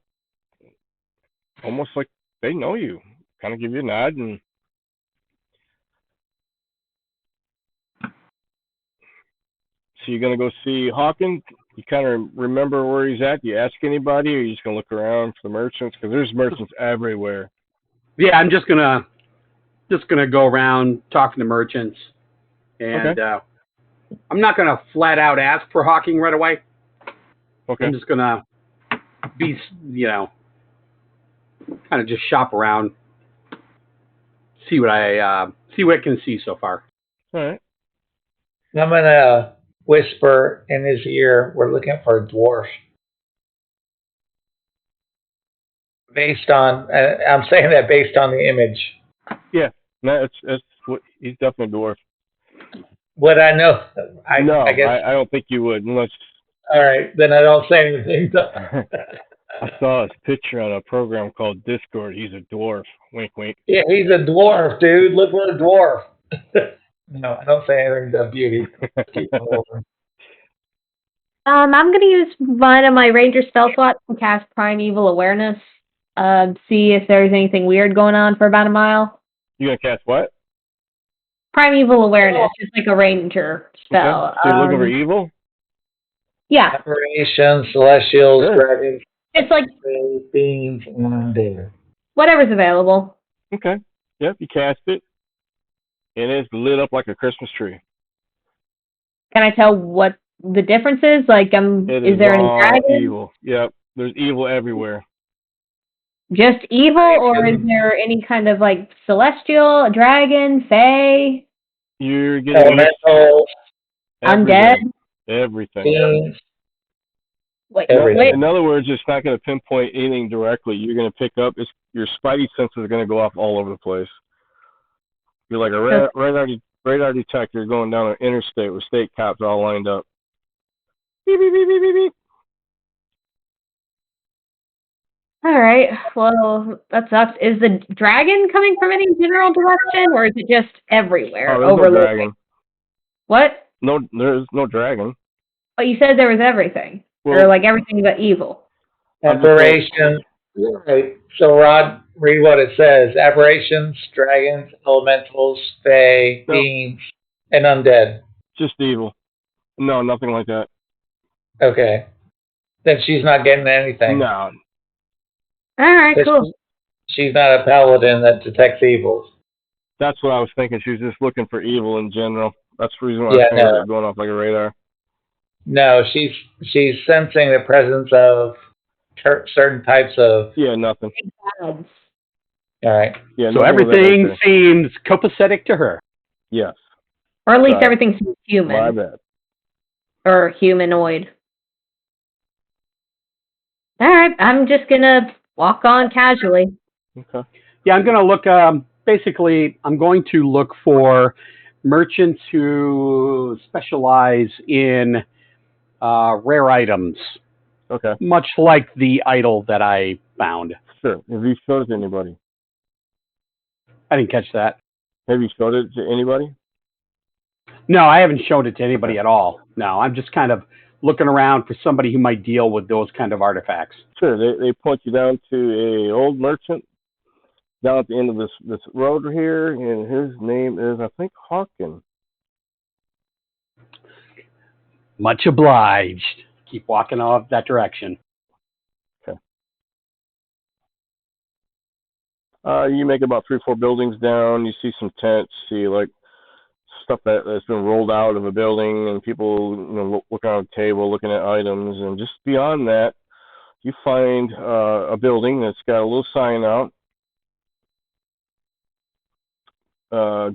almost like they know you. Kind of give you a nod, and so you're gonna go see Hawkins. You kind of remember where he's at. Do you ask anybody, or are you just gonna look around for the merchants? Because there's merchants everywhere. Yeah, I'm just gonna go around talking to merchants, and I'm not gonna flat out ask for Hawking right away. Okay. I'm just gonna be, kind of just shop around, see what I can see so far. All right. I'm gonna whisper in his ear, "We're looking for a dwarf." Based on, I'm saying that based on the image. Yeah, no, it's he's definitely a dwarf. Would I know? I guess. I don't think you would, unless. All right, then I don't say anything. I saw his picture on a program called Discord. He's a dwarf. Wink, wink. Yeah, he's a dwarf, dude. Look for a dwarf. No, I don't say anything to Beauty. Keep it moving. I'm going to use one of my Ranger spell slots to cast Primeval Awareness. See if there's anything weird going on for about a mile. You gonna cast what? Primeval Awareness, just like a Ranger spell. Okay. So you're looking for evil? Yeah. Apparitions, celestials, dragons. It's like beings, and undead. Whatever's available. Okay. Yep, you cast it, and it's lit up like a Christmas tree. Can I tell what the difference is? Like, is there any dragons? Evil. Yep, there's evil everywhere. Just evil, or is there any kind of like celestial, dragon, fae? You're getting elementals, undead, everything. Wait, in other words, it's not going to pinpoint anything directly. You're going to pick up. Your spidey senses are going to go off all over the place. You're like a radar detector going down an interstate with state cops all lined up. Beep, beep, beep, beep, beep, beep. All right. Well, that sucks. Is the dragon coming from any general direction, or is it just everywhere? Oh, there's no dragon. What? No, there's no dragon. But you said there was everything, or like everything but evil. Aberrations. Right. So, Rod, read what it says: aberrations, dragons, elementals, fae, beings, and undead. Just evil. No, nothing like that. Okay. Then she's not getting anything. No. All right, cool. She's not a paladin that detects evils. That's what I was thinking. She was just looking for evil in general. That's the reason why I was going off like a radar. No, she's sensing the presence of certain types of. Yeah, nothing. Bads. All right. Yeah, So nothing of that everything nature. seems copacetic to her. Yes. Or at least Right. everything seems My human. bad. Or humanoid. Alright, I'm just gonna walk on casually. Okay. Yeah, I'm going to look, basically, I'm going to look for merchants who specialize in rare items, Okay. much like the idol that I found. Sure. Have you showed it to anybody? I didn't catch that. Have you showed it to anybody? No, I haven't showed it to anybody Okay. at all. No, I'm just kind of looking around for somebody who might deal with those kind of artifacts. Sure. They point you down to a old merchant down at the end of this road here, and his name is, I think, Hawkin. Much obliged. Keep walking off that direction. Okay. You make about 3 or 4 buildings down. You see some tents. See like stuff that's been rolled out of a building, and people looking on a table, looking at items, and just beyond that, you find a building that's got a little sign out.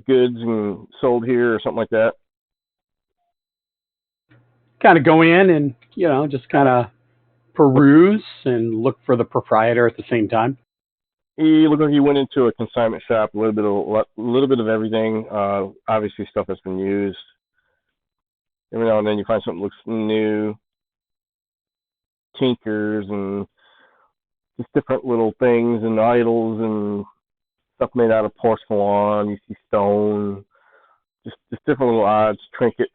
Goods and sold here or something like that. Kind of go in and, just kind of peruse and look for the proprietor at the same time. He looked like he went into a consignment shop, a little bit of everything. Obviously, stuff that's been used. Every now and then, you find something that looks new, tinkers and just different little things and idols and stuff made out of porcelain. You see stone, just different little odds, trinkets.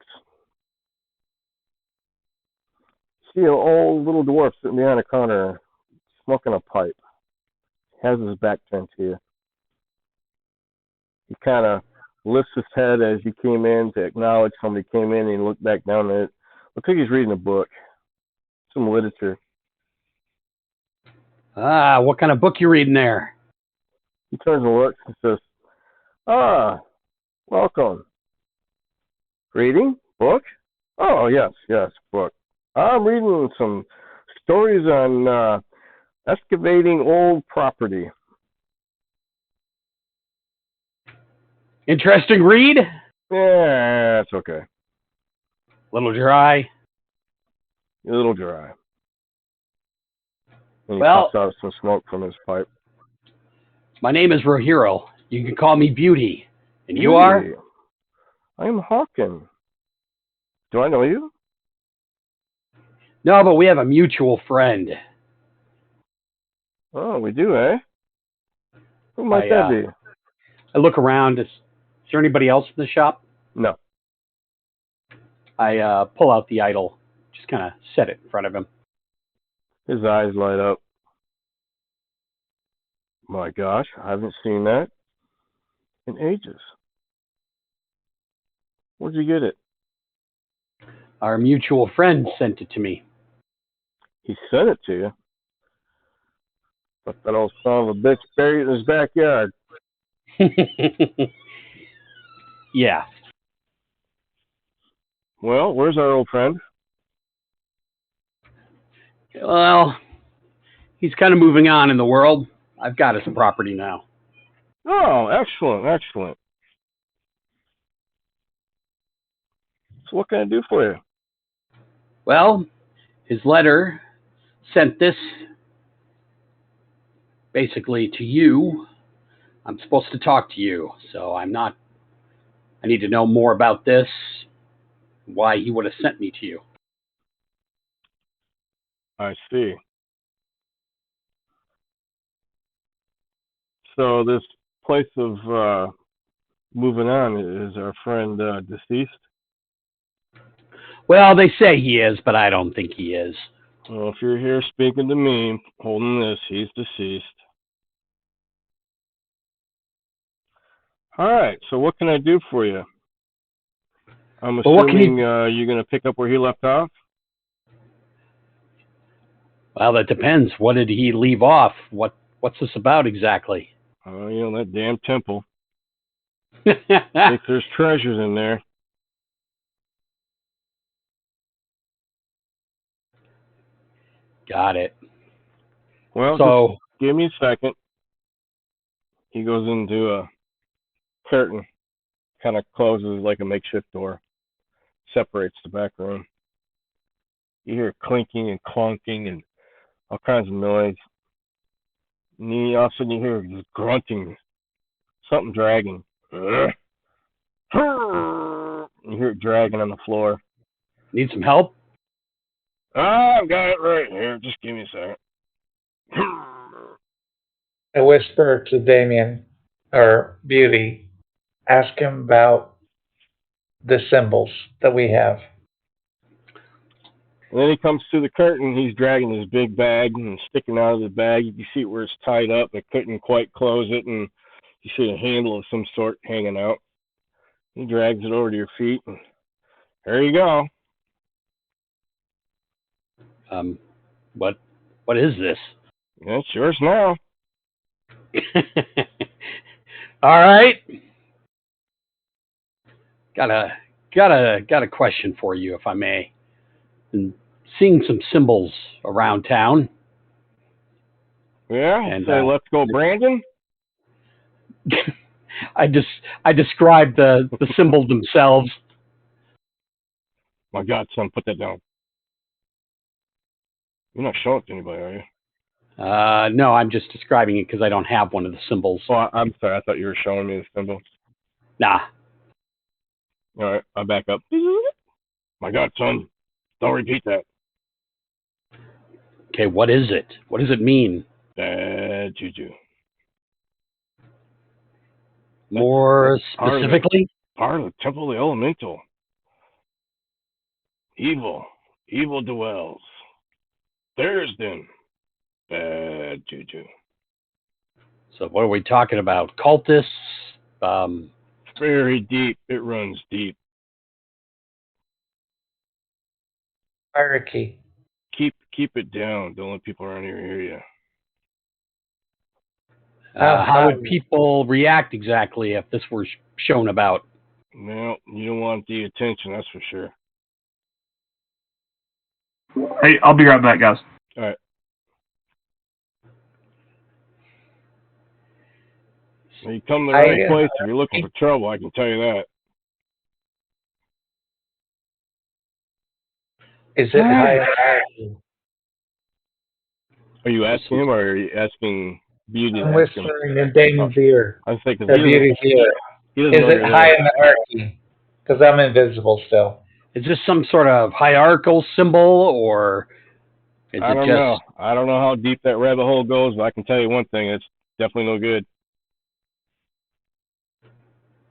See an old little dwarf sitting behind a counter, smoking a pipe. Has his back turned to you. He kind of lifts his head as you came in to acknowledge somebody came in, and he looked back down at it. Looks like he's reading a book, some literature. Ah, what kind of book you reading there? He turns and looks and says, "Ah, welcome. Reading? Book? Oh, yes, book. I'm reading some stories on excavating old property." Interesting read? Yeah, it's okay. Little dry. A little dry. And he Well, puffs out some smoke from his pipe. my name is Rohiro. You can call me Beauty. And you are? Hey, I'm Hawkin. Do I know you? No, but we have a mutual friend. Oh, we do, eh? Who might that be? I look around. Is there anybody else in the shop? No. I pull out the idol. Just kind of set it in front of him. His eyes light up. My gosh, I haven't seen that in ages. Where'd you get it? Our mutual friend sent it to me. He sent it to you? But that old son of a bitch buried in his backyard. Yeah. Well, where's our old friend? Well, he's kind of moving on in the world. I've got his property now. Oh, excellent, excellent. So what can I do for you? Well, his letter sent this basically to you. I'm supposed to talk to you, so I need to know more about this, why he would have sent me to you. I see. So this place of moving on, is our friend deceased? Well, they say he is, but I don't think he is. Well, if you're here speaking to me, holding this, he's deceased. All right, so what can I do for you? I'm assuming you're going to pick up where he left off? Well, that depends. What did he leave off? What's this about exactly? That damn temple. I think there's treasures in there. Got it. Well, So just give me a second. He goes into a curtain, kind of closes like a makeshift door, separates the back room. You hear clinking and clunking and all kinds of noise. And then all of a sudden you hear this grunting, something dragging. You hear it dragging on the floor. need some help? I've got it right here. Just give me a second. I whisper to Damien, or Beauty, ask him about the symbols that we have. And then he comes through the curtain. He's dragging his big bag and sticking out of the bag. You can see where it's tied up. They couldn't quite close it, and you see a handle of some sort hanging out. He drags it over to your feet, and there you go. What is this? It's yours now. All right. Got a question for you, if I may. Been seeing some symbols around town. Yeah, And say, let's go, Brandon. I described the symbols themselves. My God, son, put that down. You're not showing it to anybody, are you? No, I'm just describing it because I don't have one of the symbols. Oh, I'm sorry. I thought you were showing me the symbol. Nah. All right, I back up. My God, son, don't repeat that. Okay, what is it? What does it mean? Bad juju. More specifically? Part of the Temple of the Elemental. Evil dwells. There's them. Bad juju. So what are we talking about? Cultists? Very deep. It runs deep. Hierarchy. Keep it down. Don't let people around here hear you. How would people react exactly if this were shown about? Well, you don't want the attention, that's for sure. Hey, I'll be right back, guys. All right. Well, you come to the right place if you're looking for trouble, I can tell you that. Is it hierarchy? Are you asking him or are you asking Beauty? I'm whispering in Damon's ear. I was thinking Beauty's ear. Is it high in the hierarchy? Because I'm invisible still. Is this some sort of hierarchical symbol, or is I don't know. I don't know how deep that rabbit hole goes, but I can tell you one thing: it's definitely no good.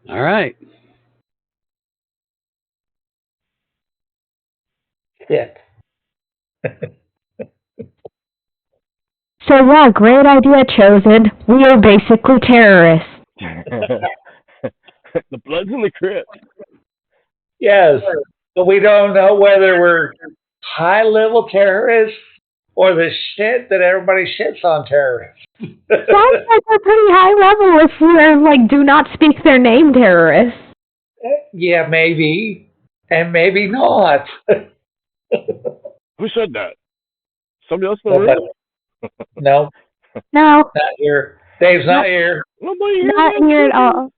All right. Shit. So yeah, great idea, Chosen. We are basically terrorists. The blood's in the crypt. Yes, but we don't know whether we're high-level terrorists or the shit that everybody shits on terrorists. Sounds like we're pretty high level if we're like do not speak their name terrorists. Yeah, maybe, and maybe not. Who said that? Somebody else in the room? No. No. Not here. Dave's not here. Nobody here. Not here at all.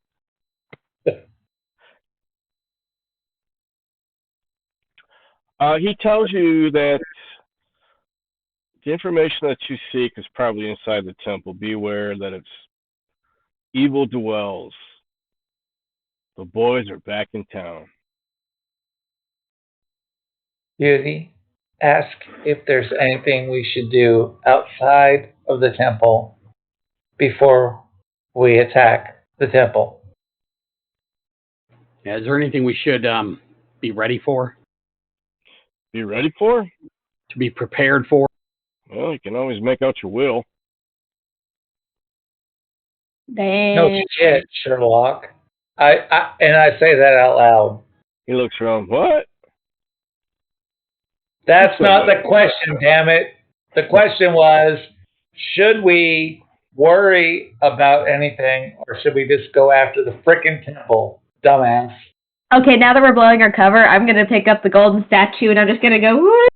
He tells you that the information that you seek is probably inside the temple. Be aware that it's evil dwells. The boys are back in town. Beauty, ask if there's anything we should do outside of the temple before we attack the temple. Yeah, is there anything we should be ready for? Be ready for? To be prepared for? Well, you can always make out your will. No shit, Sherlock. I say that out loud. He looks around. What? That's not the question, damn it. The question was, should we worry about anything or should we just go after the frickin' temple? Dumbass. Okay, now that we're blowing our cover, I'm going to pick up the golden statue and I'm just going to go, woo!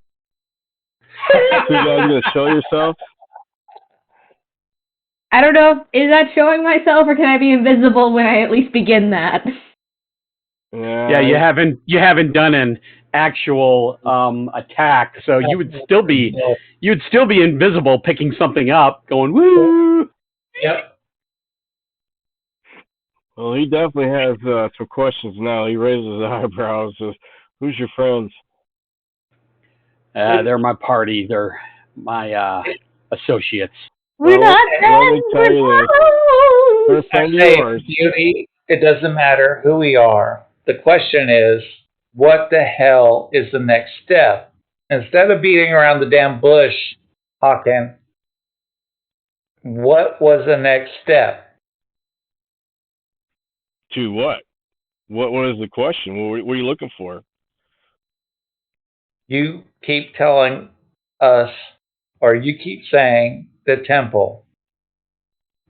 So you guys gonna show yourself? I don't know. Is that showing myself, or can I be invisible when I at least begin that? Yeah, you haven't done an actual attack, so you'd still be invisible, picking something up, going woo. Yep. Well, he definitely has some questions now. He raises his eyebrows. Says, "Who's your friends?" They're my party. They're my associates. We're Well, not let me friends. tell you We're this. They're a foes. friend of Hey, yours. beauty, it doesn't matter who we are. The question is, what the hell is the next step? Instead of beating around the damn bush, Hawken, what was the next step? To what? What is the question? What are you looking for? You keep telling us, or you keep saying, the temple.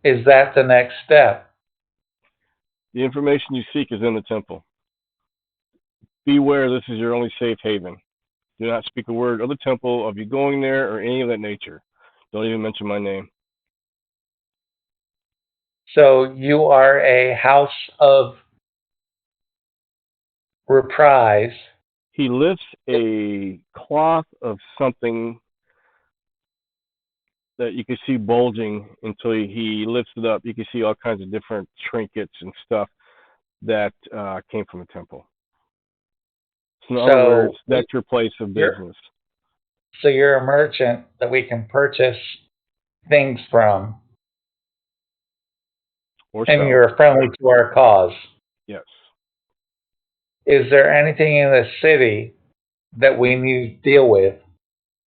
Is that the next step? The information you seek is in the temple. Beware, this is your only safe haven. Do not speak a word of the temple, of you going there, or any of that nature. Don't even mention my name. So you are a house of reprise. He lifts a cloth of something that you can see bulging until he lifts it up. You can see all kinds of different trinkets and stuff that came from a temple. So in other words, that's your place of business. So you're a merchant that we can purchase things from, Or and sell. you're friendly to our cause. Yes. Is there anything in the city that we need to deal with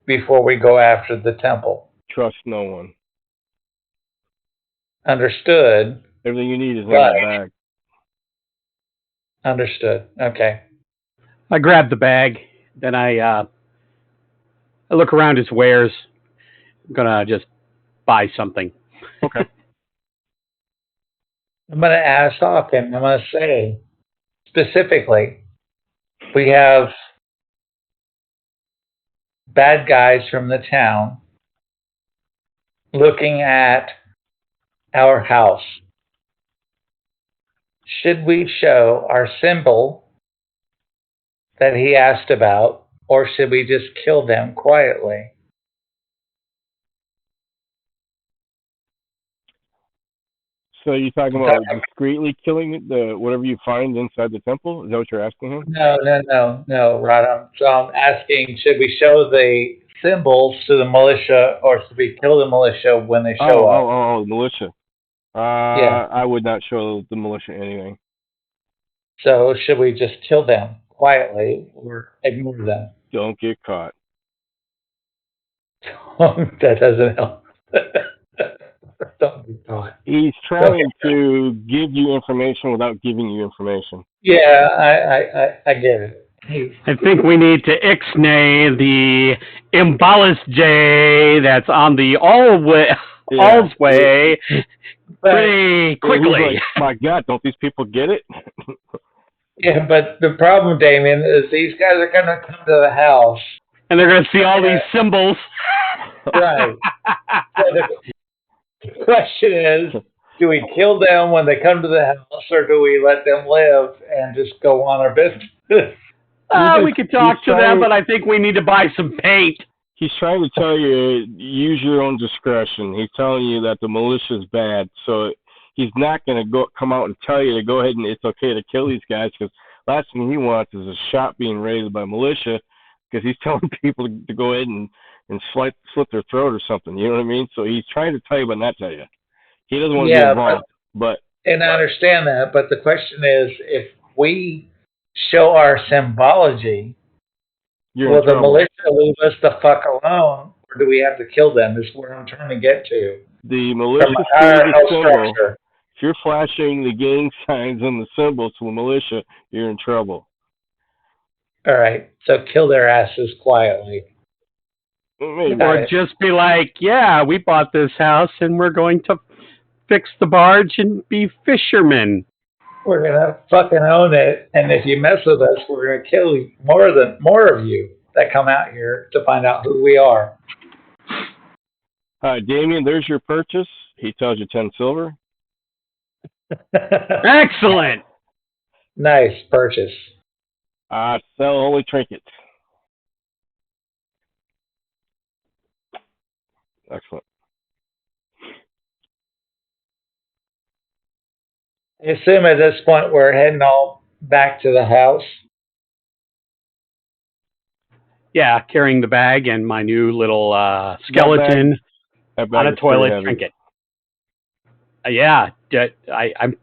before we go after the temple? Trust no one. Understood. Everything you need is in that bag. Understood. Okay. I grab the bag, then I look around his wares. I'm gonna just buy something. Okay. I'm going to ask Hawken, I'm going to say specifically, we have bad guys from the town looking at our house. Should we show our symbol that he asked about, or should we just kill them quietly? So you're talking about discreetly killing the whatever you find inside the temple? Is that what you're asking him? No, Rod. So I'm asking, should we show the symbols to the militia, or should we kill the militia when they show up? Oh, militia. Yeah. I would not show the militia anything. So should we just kill them quietly or ignore them? Don't get caught. That doesn't help. Don't be caught. He's trying to give you information without giving you information. Yeah, I get it. I think we need to ixnay the Imbalist J that's on the All's way pretty quickly. Like, my God, don't these people get it? Yeah, but the problem, Damien, is these guys are going to come to the house. And they're going to see all these symbols. Right. So the question is, do we kill them when they come to the house, or do we let them live and just go on our business? We could talk to them, but I think we need to buy some paint. He's trying to tell you, use your own discretion. He's telling you that the militia is bad, so he's not going to come out and tell you to go ahead and it's okay to kill these guys, because last thing he wants is a shot being raised by militia, because he's telling people to go ahead and slit their throat or something. You know what I mean? So he's trying to tell you, but not tell you. He doesn't want to be involved. And I understand that, but the question is, if we show our symbology, will the militia leave us the fuck alone, or do we have to kill them? Is where I'm trying to get to. The militia see the symbol. If you're flashing the gang signs and the symbols to the militia, you're in trouble. All right, so kill their asses quietly. Maybe. Or just be like, yeah, we bought this house and we're going to fix the barge and be fishermen. We're going to fucking own it, and if you mess with us, we're going to kill more of you. that come out here to find out who we are. Hi, Damien, there's your purchase. He tells you 10 silver. Excellent. Nice purchase. Sell only trinkets. Excellent. I assume at this point we're heading all back to the house. Yeah, carrying the bag and my new little skeleton That bag on a is pretty toilet heavy. trinket. Yeah,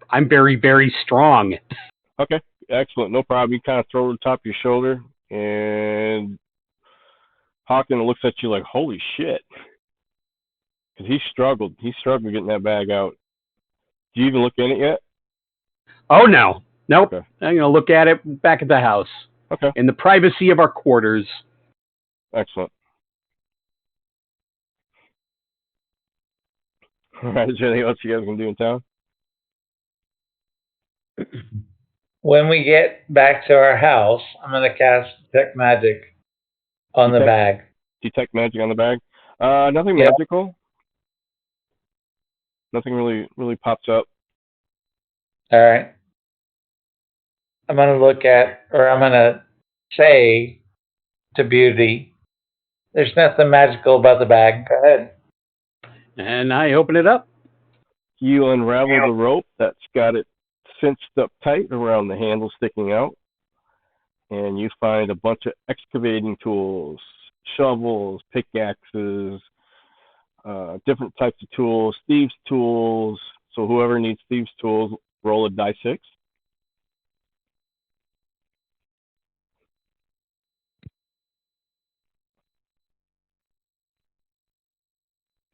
I'm very, very strong. Okay, excellent. No problem. You kind of throw it on top of your shoulder, and Hawken looks at you like, holy shit. Because he struggled. He struggled getting that bag out. Do you even look in it yet? Oh, no. Nope. Okay. I'm going to look at it back at the house. Okay. In the privacy of our quarters. Excellent. All right, is there anything else you guys can do in town? When we get back to our house, I'm going to cast Detect Magic on the bag. Detect magic on the bag? Nothing Yep. magical. Nothing really pops up. All right. I'm going to say to Beauty, there's nothing magical about the bag. Go ahead. And I open it up. You unravel the rope that's got it cinched up tight around the handle sticking out, and you find a bunch of excavating tools, shovels, pickaxes, different types of tools, thieves' tools. So whoever needs thieves' tools, roll a die 6.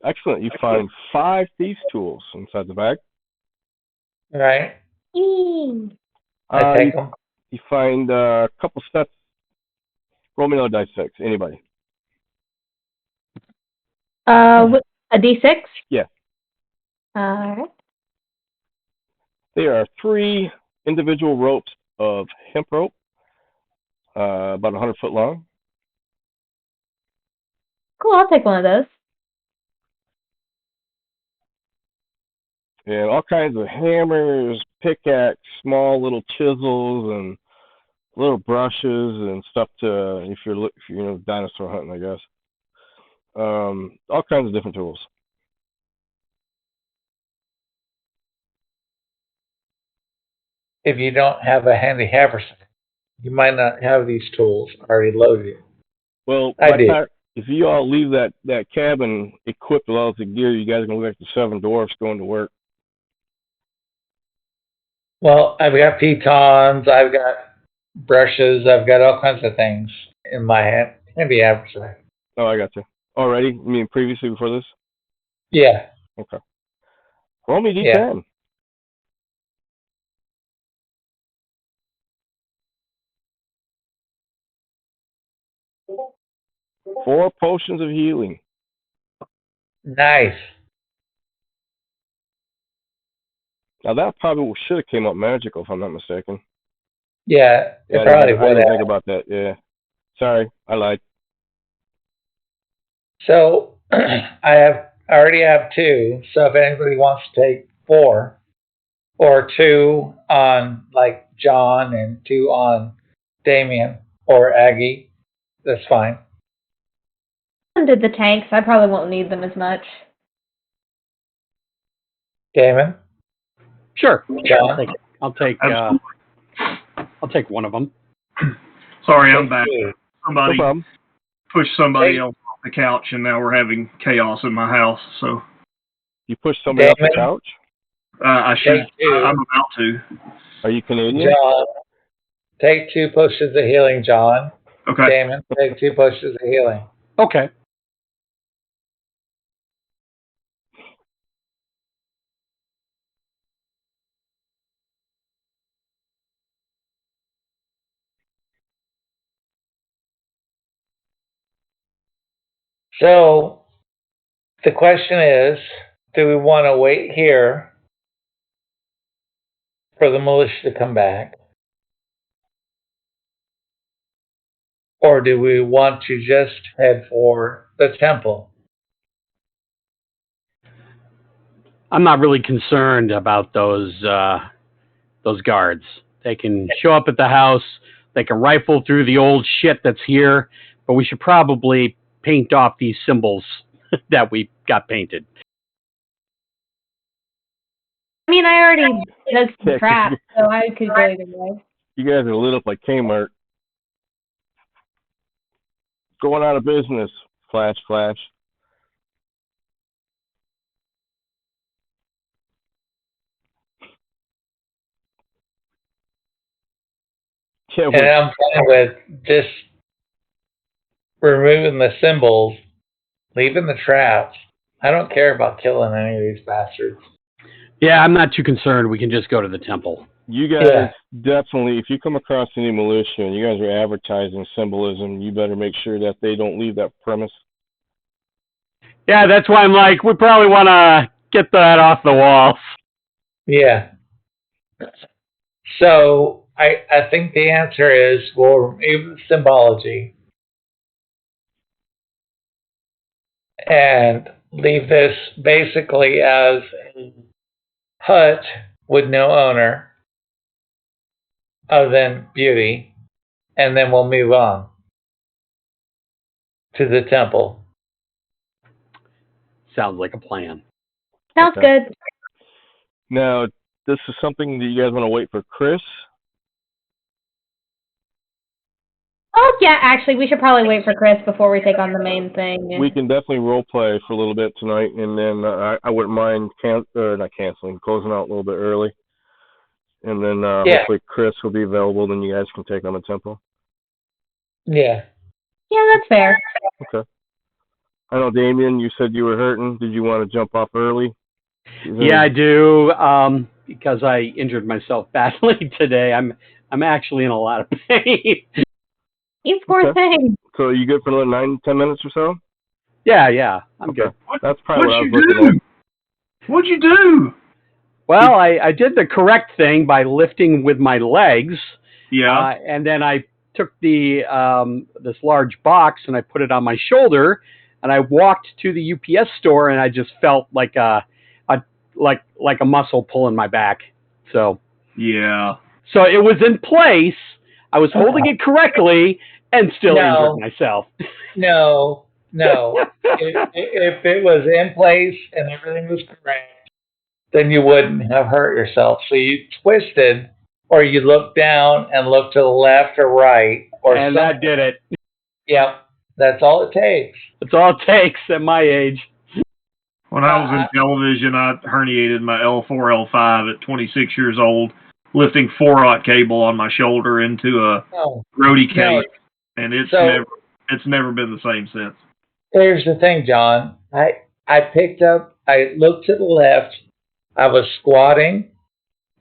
Excellent. You find 5 thieves' tools inside the bag. All right. I take them. You find a couple sets. Roll me another die 6. Anybody? A D6? Yeah. Alright. There are 3 individual ropes of hemp rope, about 100 foot long. Cool, I'll take one of those. And all kinds of hammers, pickaxe, small little chisels, and little brushes and stuff to if you're dinosaur hunting, I guess. All kinds of different tools. If you don't have a handy haversack, you might not have these tools already loaded. Well, if you all leave that cabin equipped with all the gear, you guys are gonna look like the 7 dwarfs going to work. Well, I've got pitons, I've got brushes, I've got all kinds of things in my handy haversack. Oh, I got you. Already? You mean previously before this? Yeah. Okay. Roll me D10. Yeah. Four potions of healing. Nice. Now that probably should have came up magical, if I'm not mistaken. Yeah, it I probably didn't would have. think about that. Yeah. Sorry, I lied. So I already have 2. So if anybody wants to take 4, or 2 on like John and 2 on Damien or Aggie, that's fine. Did the tanks? I probably won't need them as much. Damon? Sure. John? I'll take one of them. Sorry, I'm back. No Somebody problem. pushed somebody else off the couch, and now we're having chaos in my house. So You pushed somebody off the Damon? couch? I should. Thank you. I'm about to. Are you Canadian? John, take 2 potions of healing, John. Okay. Damon, take 2 potions of healing. Okay. So the question is, do we want to wait here for the militia to come back? or do we want to just head for the temple? I'm not really concerned about those guards. They can show up at the house. They can rifle through the old shit that's here, but we should probably paint off these symbols that we got painted. I mean, I already dug some traps, so I could go either way. You guys are lit up like Kmart. Going out of business. Flash, flash. Yeah, And I'm fine with just removing the symbols, leaving the traps. I don't care about killing any of these bastards. Yeah, I'm not too concerned. We can just go to the temple. you guys definitely, if you come across any militia and you guys are advertising symbolism, you better make sure that they don't leave that premise. Yeah, that's why I'm like, we probably want to get that off the walls. Yeah. So I think the answer is we'll remove the symbology and leave this basically as a hut with no owner other than beauty, and then we'll move on to the temple. Sounds like a plan. Sounds good. Now, this is something that you guys want to wait for Chris? Oh, yeah, actually, we should probably wait for Chris before we take on the main thing. We can definitely role play for a little bit tonight, and then I wouldn't mind not canceling, closing out a little bit early. And then hopefully Chris will be available, then you guys can take on the temple. Yeah. Yeah, that's fair. Okay. I know, Damien, you said you were hurting. Did you want to jump off early? Yeah, I do. Because I injured myself badly today. I'm actually in a lot of pain. You poor thing. So are you good for another 9-10 minutes or so? Yeah, I'm good. That's probably what I was looking at. What'd you do? Well, I did the correct thing by lifting with my legs. Yeah. And then I took the this large box and I put it on my shoulder, and I walked to the UPS store, and I just felt like a muscle pulling my back. So yeah. So it was in place. I was holding it correctly and still injured myself. No. If it was in place and everything was correct, then you wouldn't have hurt yourself. So you twisted, or you looked down and looked to the left or right, and that did it. Yep, that's all it takes. That's all it takes at my age. When I was in television, I herniated my L4, L5 at 26 years old, lifting 4-aught cable on my shoulder into a roadie cage, and it's never been the same since. Here's the thing, John. I looked to the left. I was squatting,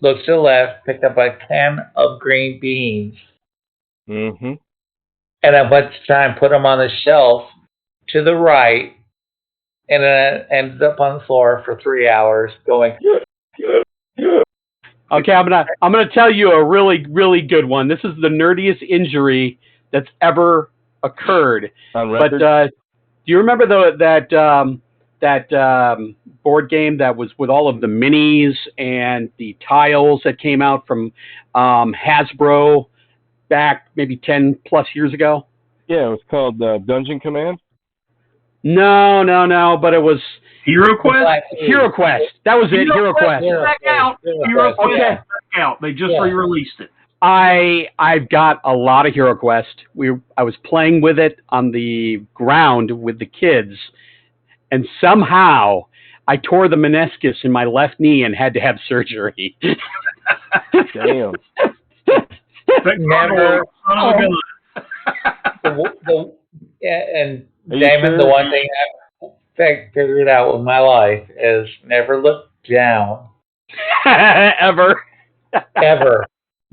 looked to the left, picked up a can of green beans. Mm-hmm. And I went to try and put them on the shelf to the right, and then I ended up on the floor for 3 hours going. Okay, I'm gonna tell you a really, really good one. This is the nerdiest injury that's ever occurred. But do you remember that board game that was with all of the minis and the tiles that came out from Hasbro back maybe 10 plus years ago? Yeah, it was called Dungeon Command. No, but it was Hero Quest. Hero Quest. That was it. Hero Quest. Back out. Hero Quest. Back out. They just re-released it. I've got a lot of Hero Quest. I was playing with it on the ground with the kids, and somehow I tore the meniscus in my left knee and had to have surgery. Damn. Never. And Damon, the one thing I figured out with my life is never look down. Ever.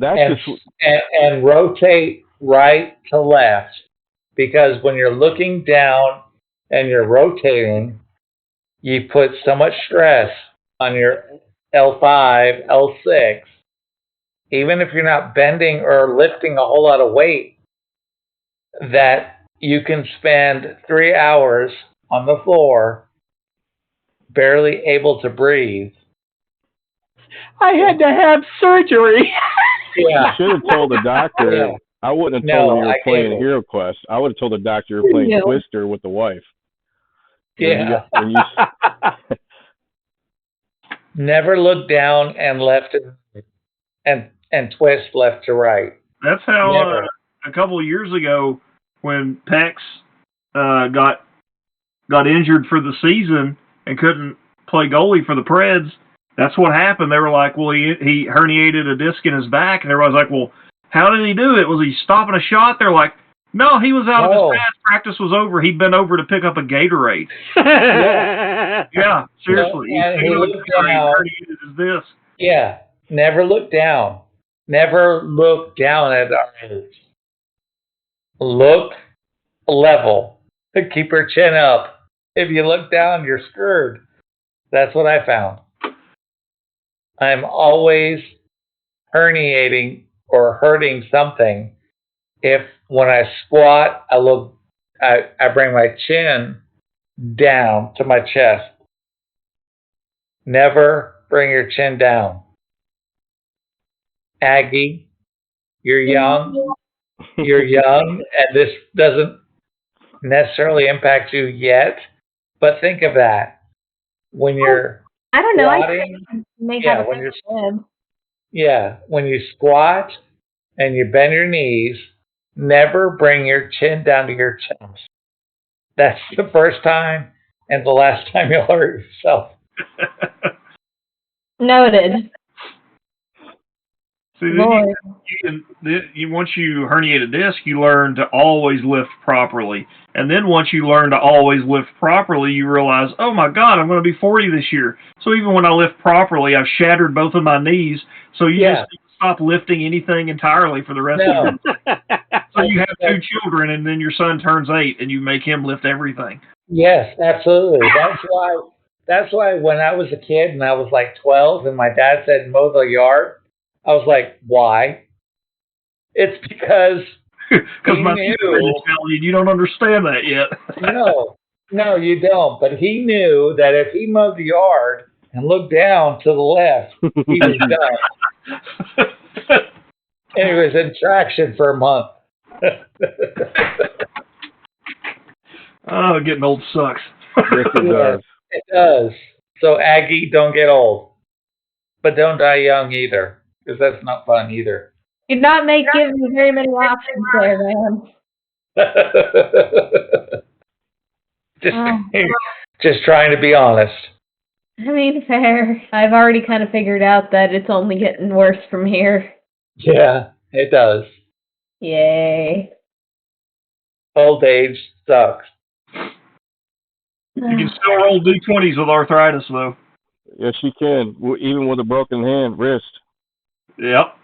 And rotate right to left, because when you're looking down and you're rotating, you put so much stress on your L5, L6. Even if you're not bending or lifting a whole lot of weight, that you can spend 3 hours on the floor, barely able to breathe. I had to have surgery. Yeah. You should have told the doctor. Yeah. I wouldn't have No, told him you were I playing gave it. Hero Quest. I would have told the doctor you were playing Yeah. Twister with the wife. Yeah. And you Never look down and left and twist left to right. That's how Never. a couple of years ago, when Pex got injured for the season and couldn't play goalie for the Preds, that's what happened. They were like, well, he herniated a disc in his back, and everybody's like, well, how did he do it? Was he stopping a shot? They're like, no, he was out of his pads. Practice was over. He'd been over to pick up a Gatorade. Yeah, seriously. And he looked down. Herniated his disc. Yeah. Never look down. Never look down at our age. Look level. Keep your chin up. If you look down, you're screwed. That's what I found. I'm always herniating or hurting something. If when I squat, I bring my chin down to my chest. Never bring your chin down. Aggie, you're young. You're young, and this doesn't necessarily impact you yet. But think of that. When you're I don't know. squatting, I may yeah, have a when you're rib. yeah, when you squat and you bend your knees, never bring your chin down to your chest. That's the first time and the last time you'll hurt yourself. Noted. See, Lord. once you herniate a disc, you learn to always lift properly. And then once you learn to always lift properly, you realize, oh my God, I'm going to be 40 this year. So even when I lift properly, I've shattered both of my knees. So you just stop lifting anything entirely for the rest of your life. So you have 2 children, and then your son turns 8, and you make him lift everything. Yes, absolutely. That's why when I was a kid and I was like 12 and my dad said mow the yard, I was like, why? It's because my knew. You don't understand that yet. No, you don't. But he knew that if he mowed the yard and looked down to the left, he was done. And he was in traction for a month. Oh, getting old sucks. Yes, it does. It does. So, Aggie, don't get old. But don't die young either, because that's not fun either. You're not giving me very many options there, man. Just trying to be honest. I mean, fair. I've already kind of figured out that it's only getting worse from here. Yeah, it does. Yay. Old age sucks. You can still roll D20s with arthritis, though. Yes, you can. Even with a broken wrist. Yep.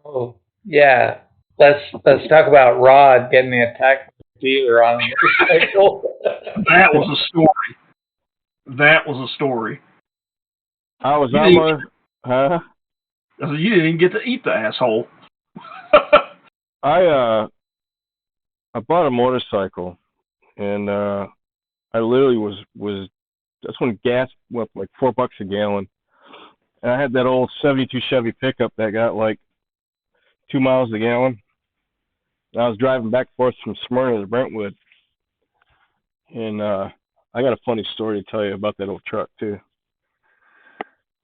Oh, yeah. Let's talk about Rod getting the attack dealer on a motorcycle. That was a story. That was a story. I was on huh? You didn't even get to eat the asshole. I bought a motorcycle, and I literally was that's when gas went like $4 a gallon, and I had that old '72 Chevy pickup that got like 2 miles a gallon. And I was driving back and forth from Smyrna to Brentwood, and I got a funny story to tell you about that old truck too.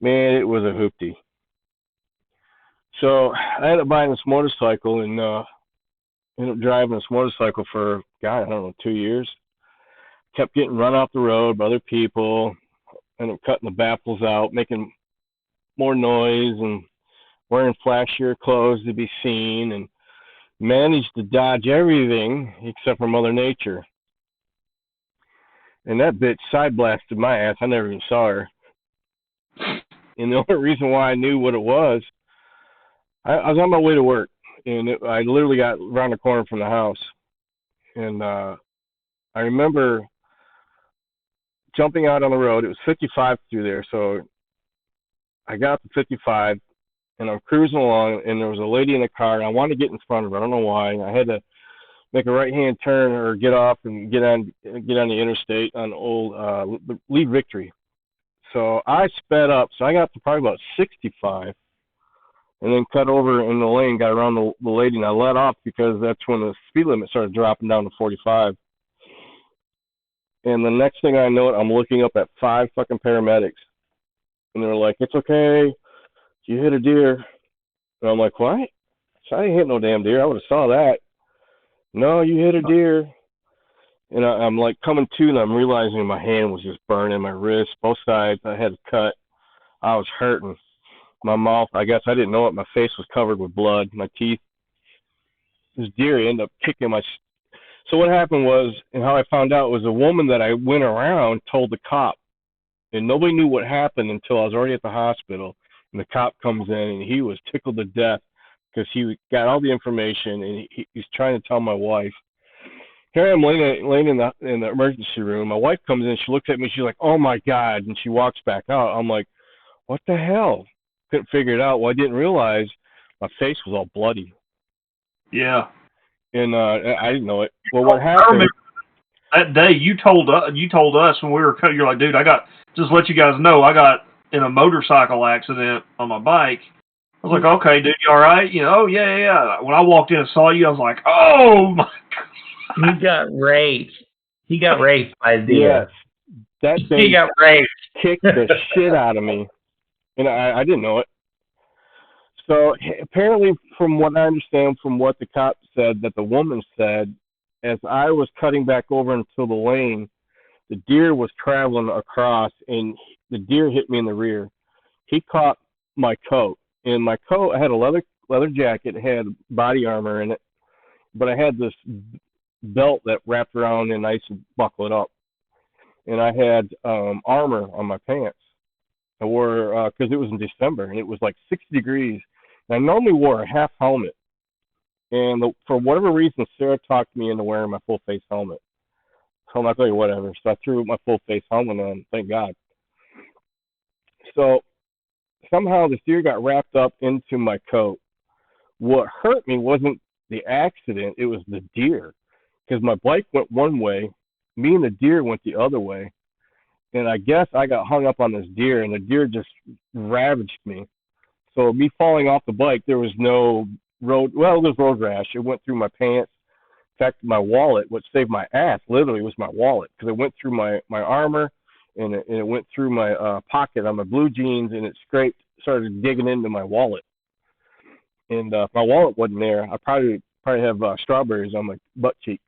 Man, it was a hoopty. So I ended up buying this motorcycle and ended up driving this motorcycle for, God, I don't know, 2 years. Kept getting run off the road by other people, ended up cutting the baffles out, making more noise and wearing flashier clothes to be seen, and managed to dodge everything except for Mother Nature. And that bitch side blasted my ass. I never even saw her. And the only reason why I knew what it was, I was on my way to work, and I literally got around the corner from the house. And I remember jumping out on the road. It was 55 through there, so I got to 55, and I'm cruising along, and there was a lady in the car, and I wanted to get in front of her. I don't know why. I had to make a right-hand turn or get off and get on the interstate on old Lead Victory. So I sped up. So I got to probably about 65, and then cut over in the lane, got around the lady, and I let off because that's when the speed limit started dropping down to 45. And the next thing I know, I'm looking up at 5 fucking paramedics, and they're like, "It's okay, you hit a deer." And I'm like, "What?" So I didn't hit no damn deer. I would have saw that. No, you hit a deer. And I'm like coming to, and I'm realizing my hand was just burning, my wrist, both sides. I had a cut. I was hurting. My mouth, I guess I didn't know it. My face was covered with blood. My teeth. This deer ended up kicking my. So what happened was, and how I found out was a woman that I went around told the cop, and nobody knew what happened until I was already at the hospital. And the cop comes in, and he was tickled to death because he got all the information, and he's trying to tell my wife. Here I am laying in the emergency room. My wife comes in, she looks at me, she's like, "Oh my God," and she walks back out. I'm like, "What the hell?" Couldn't figure it out. Well, I didn't realize my face was all bloody. Yeah. And I didn't know it. Well, what happened? That day you told us when we were cut. You're like, "Dude, I got just let you guys know I got in a motorcycle accident on my bike." I was like, "Okay, dude, you all right?" You know, "Oh yeah." When I walked in and saw you, I was like, "Oh my God!" He got raped. He got raped by a deer. Yes, that thing He got raped. kicked the shit out of me, and I didn't know it. So apparently, from what I understand, from what the cop said, that the woman said, as I was cutting back over into the lane, the deer was traveling across, and the deer hit me in the rear. He caught my coat, and my coat, I had a leather jacket, it had body armor in it, but I had this belt that wrapped around and I used to buckle it up, and I had armor on my pants. I wore because it was in December and it was like 60 degrees. And I normally wore a half helmet, and for whatever reason, Sarah talked me into wearing my full face helmet. So I'm like, "Okay, whatever." So I threw my full face helmet on. Thank God. So somehow this deer got wrapped up into my coat. What hurt me wasn't the accident; it was the deer, because my bike went one way, me and the deer went the other way, and I guess I got hung up on this deer, and the deer just ravaged me. So me falling off the bike, there was no road. Well, there was road rash. It went through my pants. In fact, my wallet, what saved my ass, literally was my wallet, because it went through my armor, and it went through my pocket on my blue jeans, and it started digging into my wallet. And if my wallet wasn't there, I probably have strawberries on my butt cheek.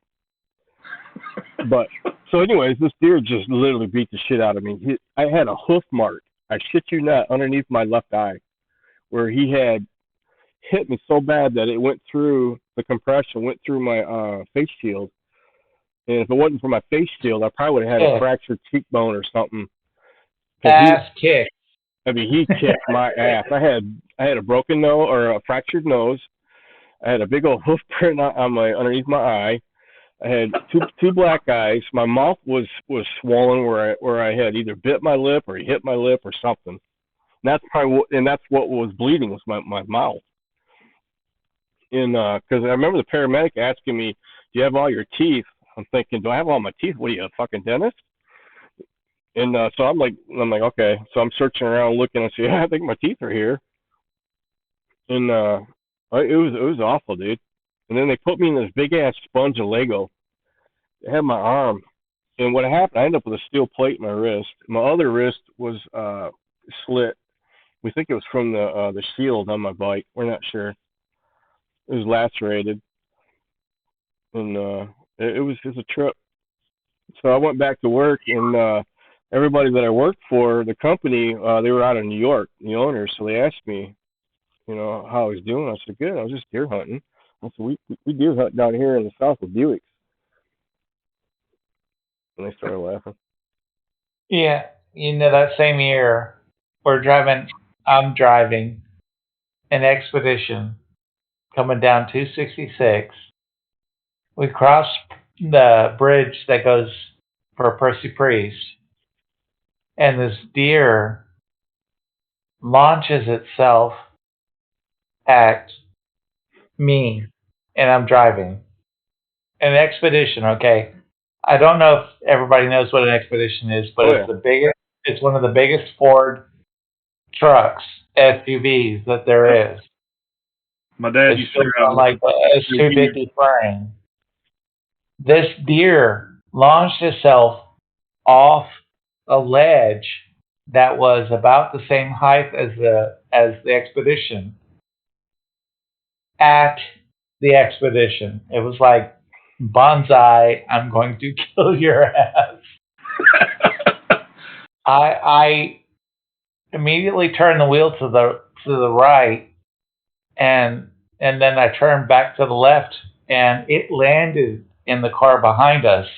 But so, anyways, this deer just literally beat the shit out of me. I had a hoof mark. I shit you not, underneath my left eye, where he had hit me so bad that it went through the compression, went through my face shield. And if it wasn't for my face shield, I probably would have had a fractured cheekbone or something. Ass kick. I mean, he kicked my ass. I had a broken nose or a fractured nose. I had a big old hoof print on my underneath my eye. I had two black eyes. My mouth was swollen where I had either bit my lip or hit my lip or something. And that's what was bleeding was my mouth. And because I remember the paramedic asking me, "Do you have all your teeth?" I'm thinking, "Do I have all my teeth? What are you, a fucking dentist?" And so I'm like, okay. So I'm searching around looking and see, I think my teeth are here. And it was awful, dude. And then they put me in this big ass sponge of Lego. They had my arm, and what happened? I ended up with a steel plate in my wrist. My other wrist was slit. We think it was from the shield on my bike. We're not sure. It was lacerated, and it was a trip. So I went back to work, and everybody that I worked for, the company, they were out of New York, the owners. So they asked me, how I was doing. I said, "Good. I was just deer hunting." I said, "We deer hunt down here in the south with Buicks." And they started laughing. Yeah, that same year, I'm driving an expedition coming down 266. We cross the bridge that goes for Percy Priest, and this deer launches itself at me, and I'm driving. an expedition. Okay, I don't know if everybody knows what an expedition is, but it's the biggest. It's one of the biggest Ford trucks, SUVs that there is. My dad used to drive like a S250 frame. This deer launched itself off a ledge that was about the same height as the expedition. At the expedition, it was like, bonsai, I'm going to kill your ass. I immediately turned the wheel to the right, and then I turned back to the left, and it landed in the car behind us.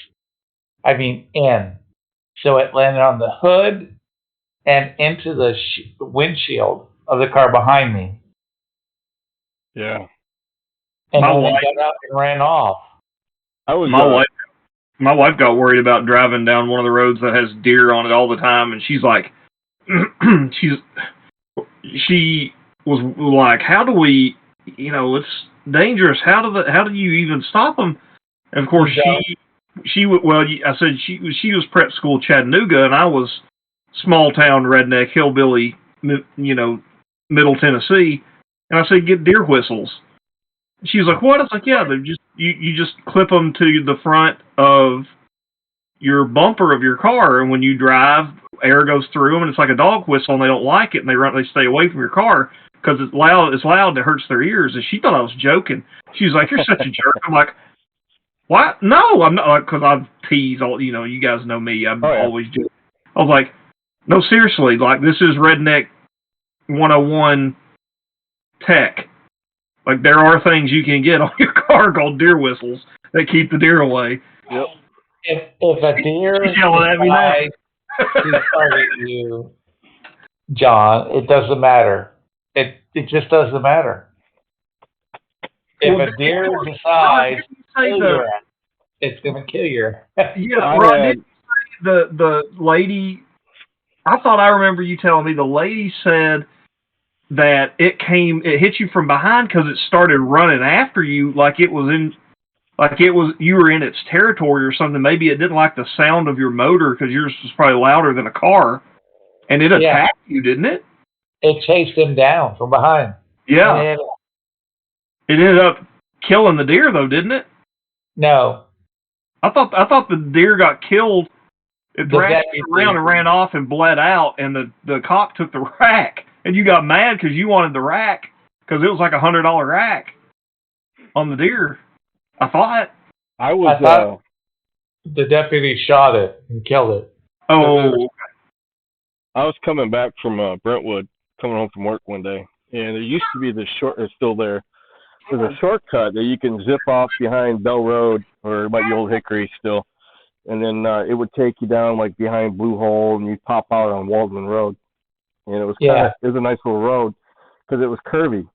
I mean, so it landed on the hood and into the windshield of the car behind me. Yeah. And then it got up and ran off. My wife got worried about driving down one of the roads that has deer on it all the time, and she's like, she was like, how do we, it's dangerous. How do you even stop them? And of course, I said she was prep school Chattanooga, and I was small town redneck hillbilly, Middle Tennessee, and I said, get deer whistles. She was like, what? I was like, yeah, they're just you just clip them to the front of your bumper of your car, and when you drive, air goes through them, and it's like a dog whistle, and they don't like it, and they stay away from your car because it's loud. It's loud and it hurts their ears. And she thought I was joking. She was like, you're such a jerk. I'm like, what? No, I'm not, because I've teased all. You guys know me. I'm always joking. I was like, no, seriously, like this is redneck 101 tech. Like, there are things you can get on your car called deer whistles that keep the deer away. Yep. If a deer decides to target you, John, it doesn't matter. It just doesn't matter. If a deer decides to kill your ass, it's going to kill you. Yeah, Rod, the lady, I thought I remember you telling me the lady said that it hit you from behind because it started running after you like you were in its territory or something. Maybe it didn't like the sound of your motor because yours was probably louder than a car, and it attacked you, didn't it? It chased him down from behind. Yeah. It ended up killing the deer, though, didn't it? No. I thought the deer got killed. It dragged around and ran off and bled out, and the cop took the rack. And you got mad because you wanted the rack because it was like $100 rack on the deer. I thought the deputy shot it and killed it. Oh, I was coming back from Brentwood, coming home from work one day, and there used to be it's still there. There's a shortcut that you can zip off behind Bell Road, or it might be Old Hickory still, and then it would take you down like behind Blue Hole, and you pop out on Waldman Road. And it was it was a nice little road because it was curvy.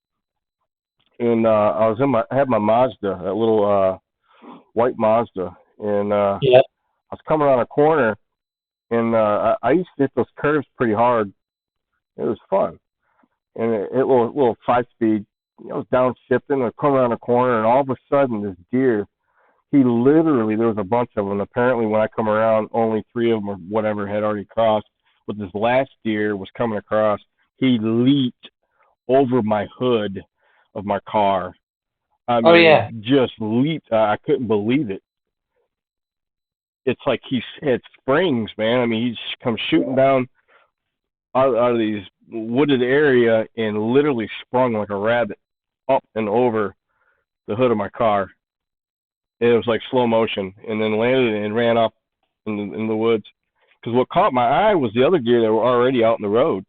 And I had my Mazda, a little white Mazda, and I was coming around a corner, and I used to hit those curves pretty hard. It was fun, and it little 5-speed. I was downshifting, and coming around a corner, and all of a sudden this deer, there was a bunch of them. Apparently, when I come around, only 3 of them or whatever had already crossed. But this last deer was coming across. He leaped over my hood of my car. I mean, just leaped. I couldn't believe it. It's like he had springs, man. I mean, he just comes shooting down out of these wooded area and literally sprung like a rabbit up and over the hood of my car. It was like slow motion, and then landed and ran off in the woods. Because what caught my eye was the other deer that were already out in the road.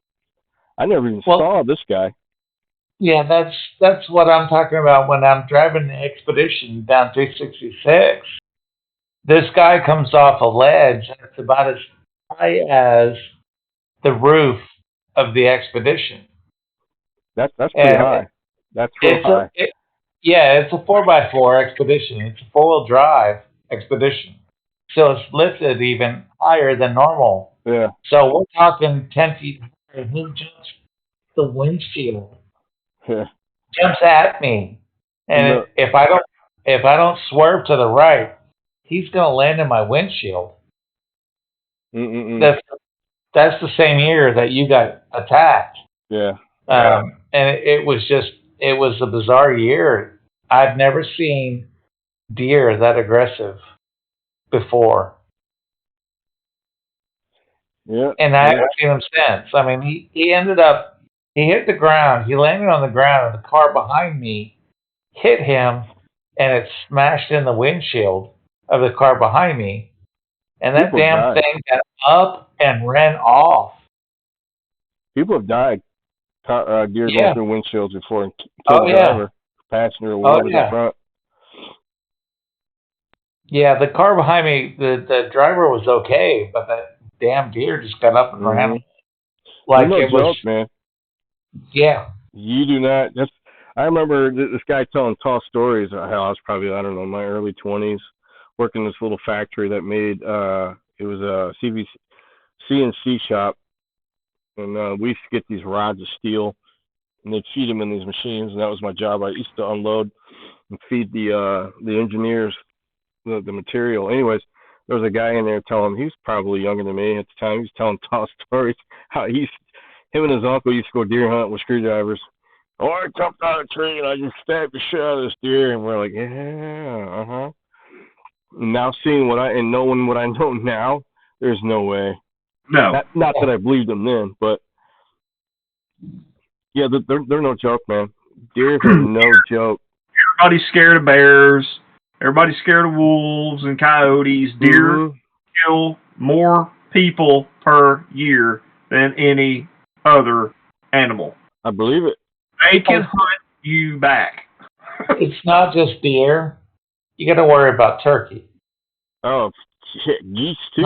I never even saw this guy. Yeah, that's what I'm talking about when I'm driving the expedition down 366. This guy comes off a ledge that's about as high as the roof of the expedition. That's pretty high. That's real high. It's a 4x4 expedition. It's a 4-wheel drive expedition. So it's lifted even higher than normal. Yeah. So we're talking 10 feet high. He jumps the windshield. Yeah. Jumps at me. And if I don't if I don't swerve to the right, he's going to land in my windshield. That's the same year that you got attacked. Yeah. And it was a bizarre year. I've never seen deer that aggressive before. Yeah. And I haven't seen him since. I mean, he hit the ground. He landed on the ground, and the car behind me hit him, and it smashed in the windshield of the car behind me. And that damn thing got up and ran off. People have died. Deer going through windshields before and killed the driver, passenger, or whatever in front. Yeah, the car behind me, the driver was okay, but that damn deer just got up and ran. Like it was, man. Yeah. You do not. I remember this guy telling tall stories. How I was probably, I don't know, in my early 20s, working in this little factory that made it was a CNC shop, and we used to get these rods of steel, and they'd feed them in these machines, and that was my job. I used to unload and feed the engineers the material. Anyways, there was a guy in there telling, he was probably younger than me at the time, he was telling tall stories how him and his uncle used to go deer hunt with screwdrivers. Oh, I jumped out of a tree and I just stabbed the shit out of this deer, and we're like, yeah, Now seeing knowing what I know now, there's no way. No. Not that I believed them then, but yeah, they're no joke, man. Deers are no joke. Everybody's scared of bears. Everybody's scared of wolves and coyotes. Deer kill more people per year than any other animal. I believe it. They can hunt you back. It's not just deer. You got to worry about turkey. Oh, shit, geese too.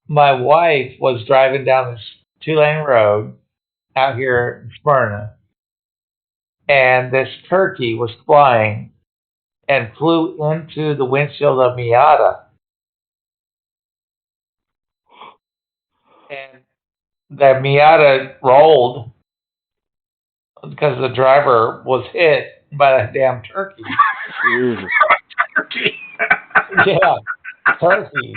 My wife was driving down this 2-lane road out here in Smyrna, and this turkey was flying and flew into the windshield of Miata. And the Miata rolled because the driver was hit by that damn turkey. Turkey. Yeah, turkey.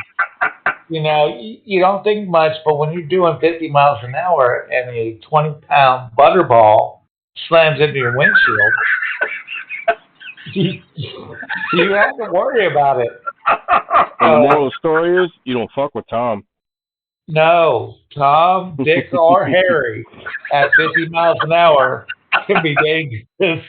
You know, you don't think much, but when you're doing 50 miles an hour and a 20-pound butterball slams into your windshield, you have to worry about it. And the moral of the story is, you don't fuck with Tom. No, Tom, Dick, or Harry at 50 miles an hour can be dangerous.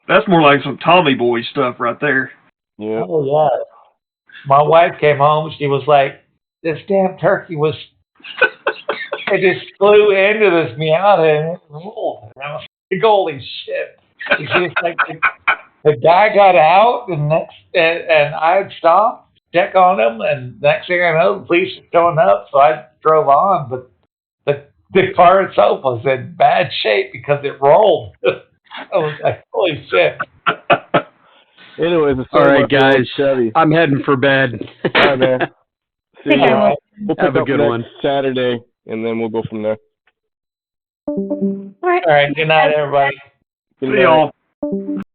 That's more like some Tommy Boy stuff right there. Yeah. Oh, yeah. My wife came home. She was like, this damn turkey was... It just flew into this Miata and it rolled. And I was like, holy shit. And she was like, the guy got out and I had stopped, check on him, and next thing I know, the police were showing up, so I drove on, but the car itself was in bad shape because it rolled. I was like, holy shit. Anyways, all right, guys. I'm heading for bed. All right, man. See you. We'll pick Have a up good next one. Saturday, and then we'll go from there. All right. All right. Good night, everybody. Good See y'all.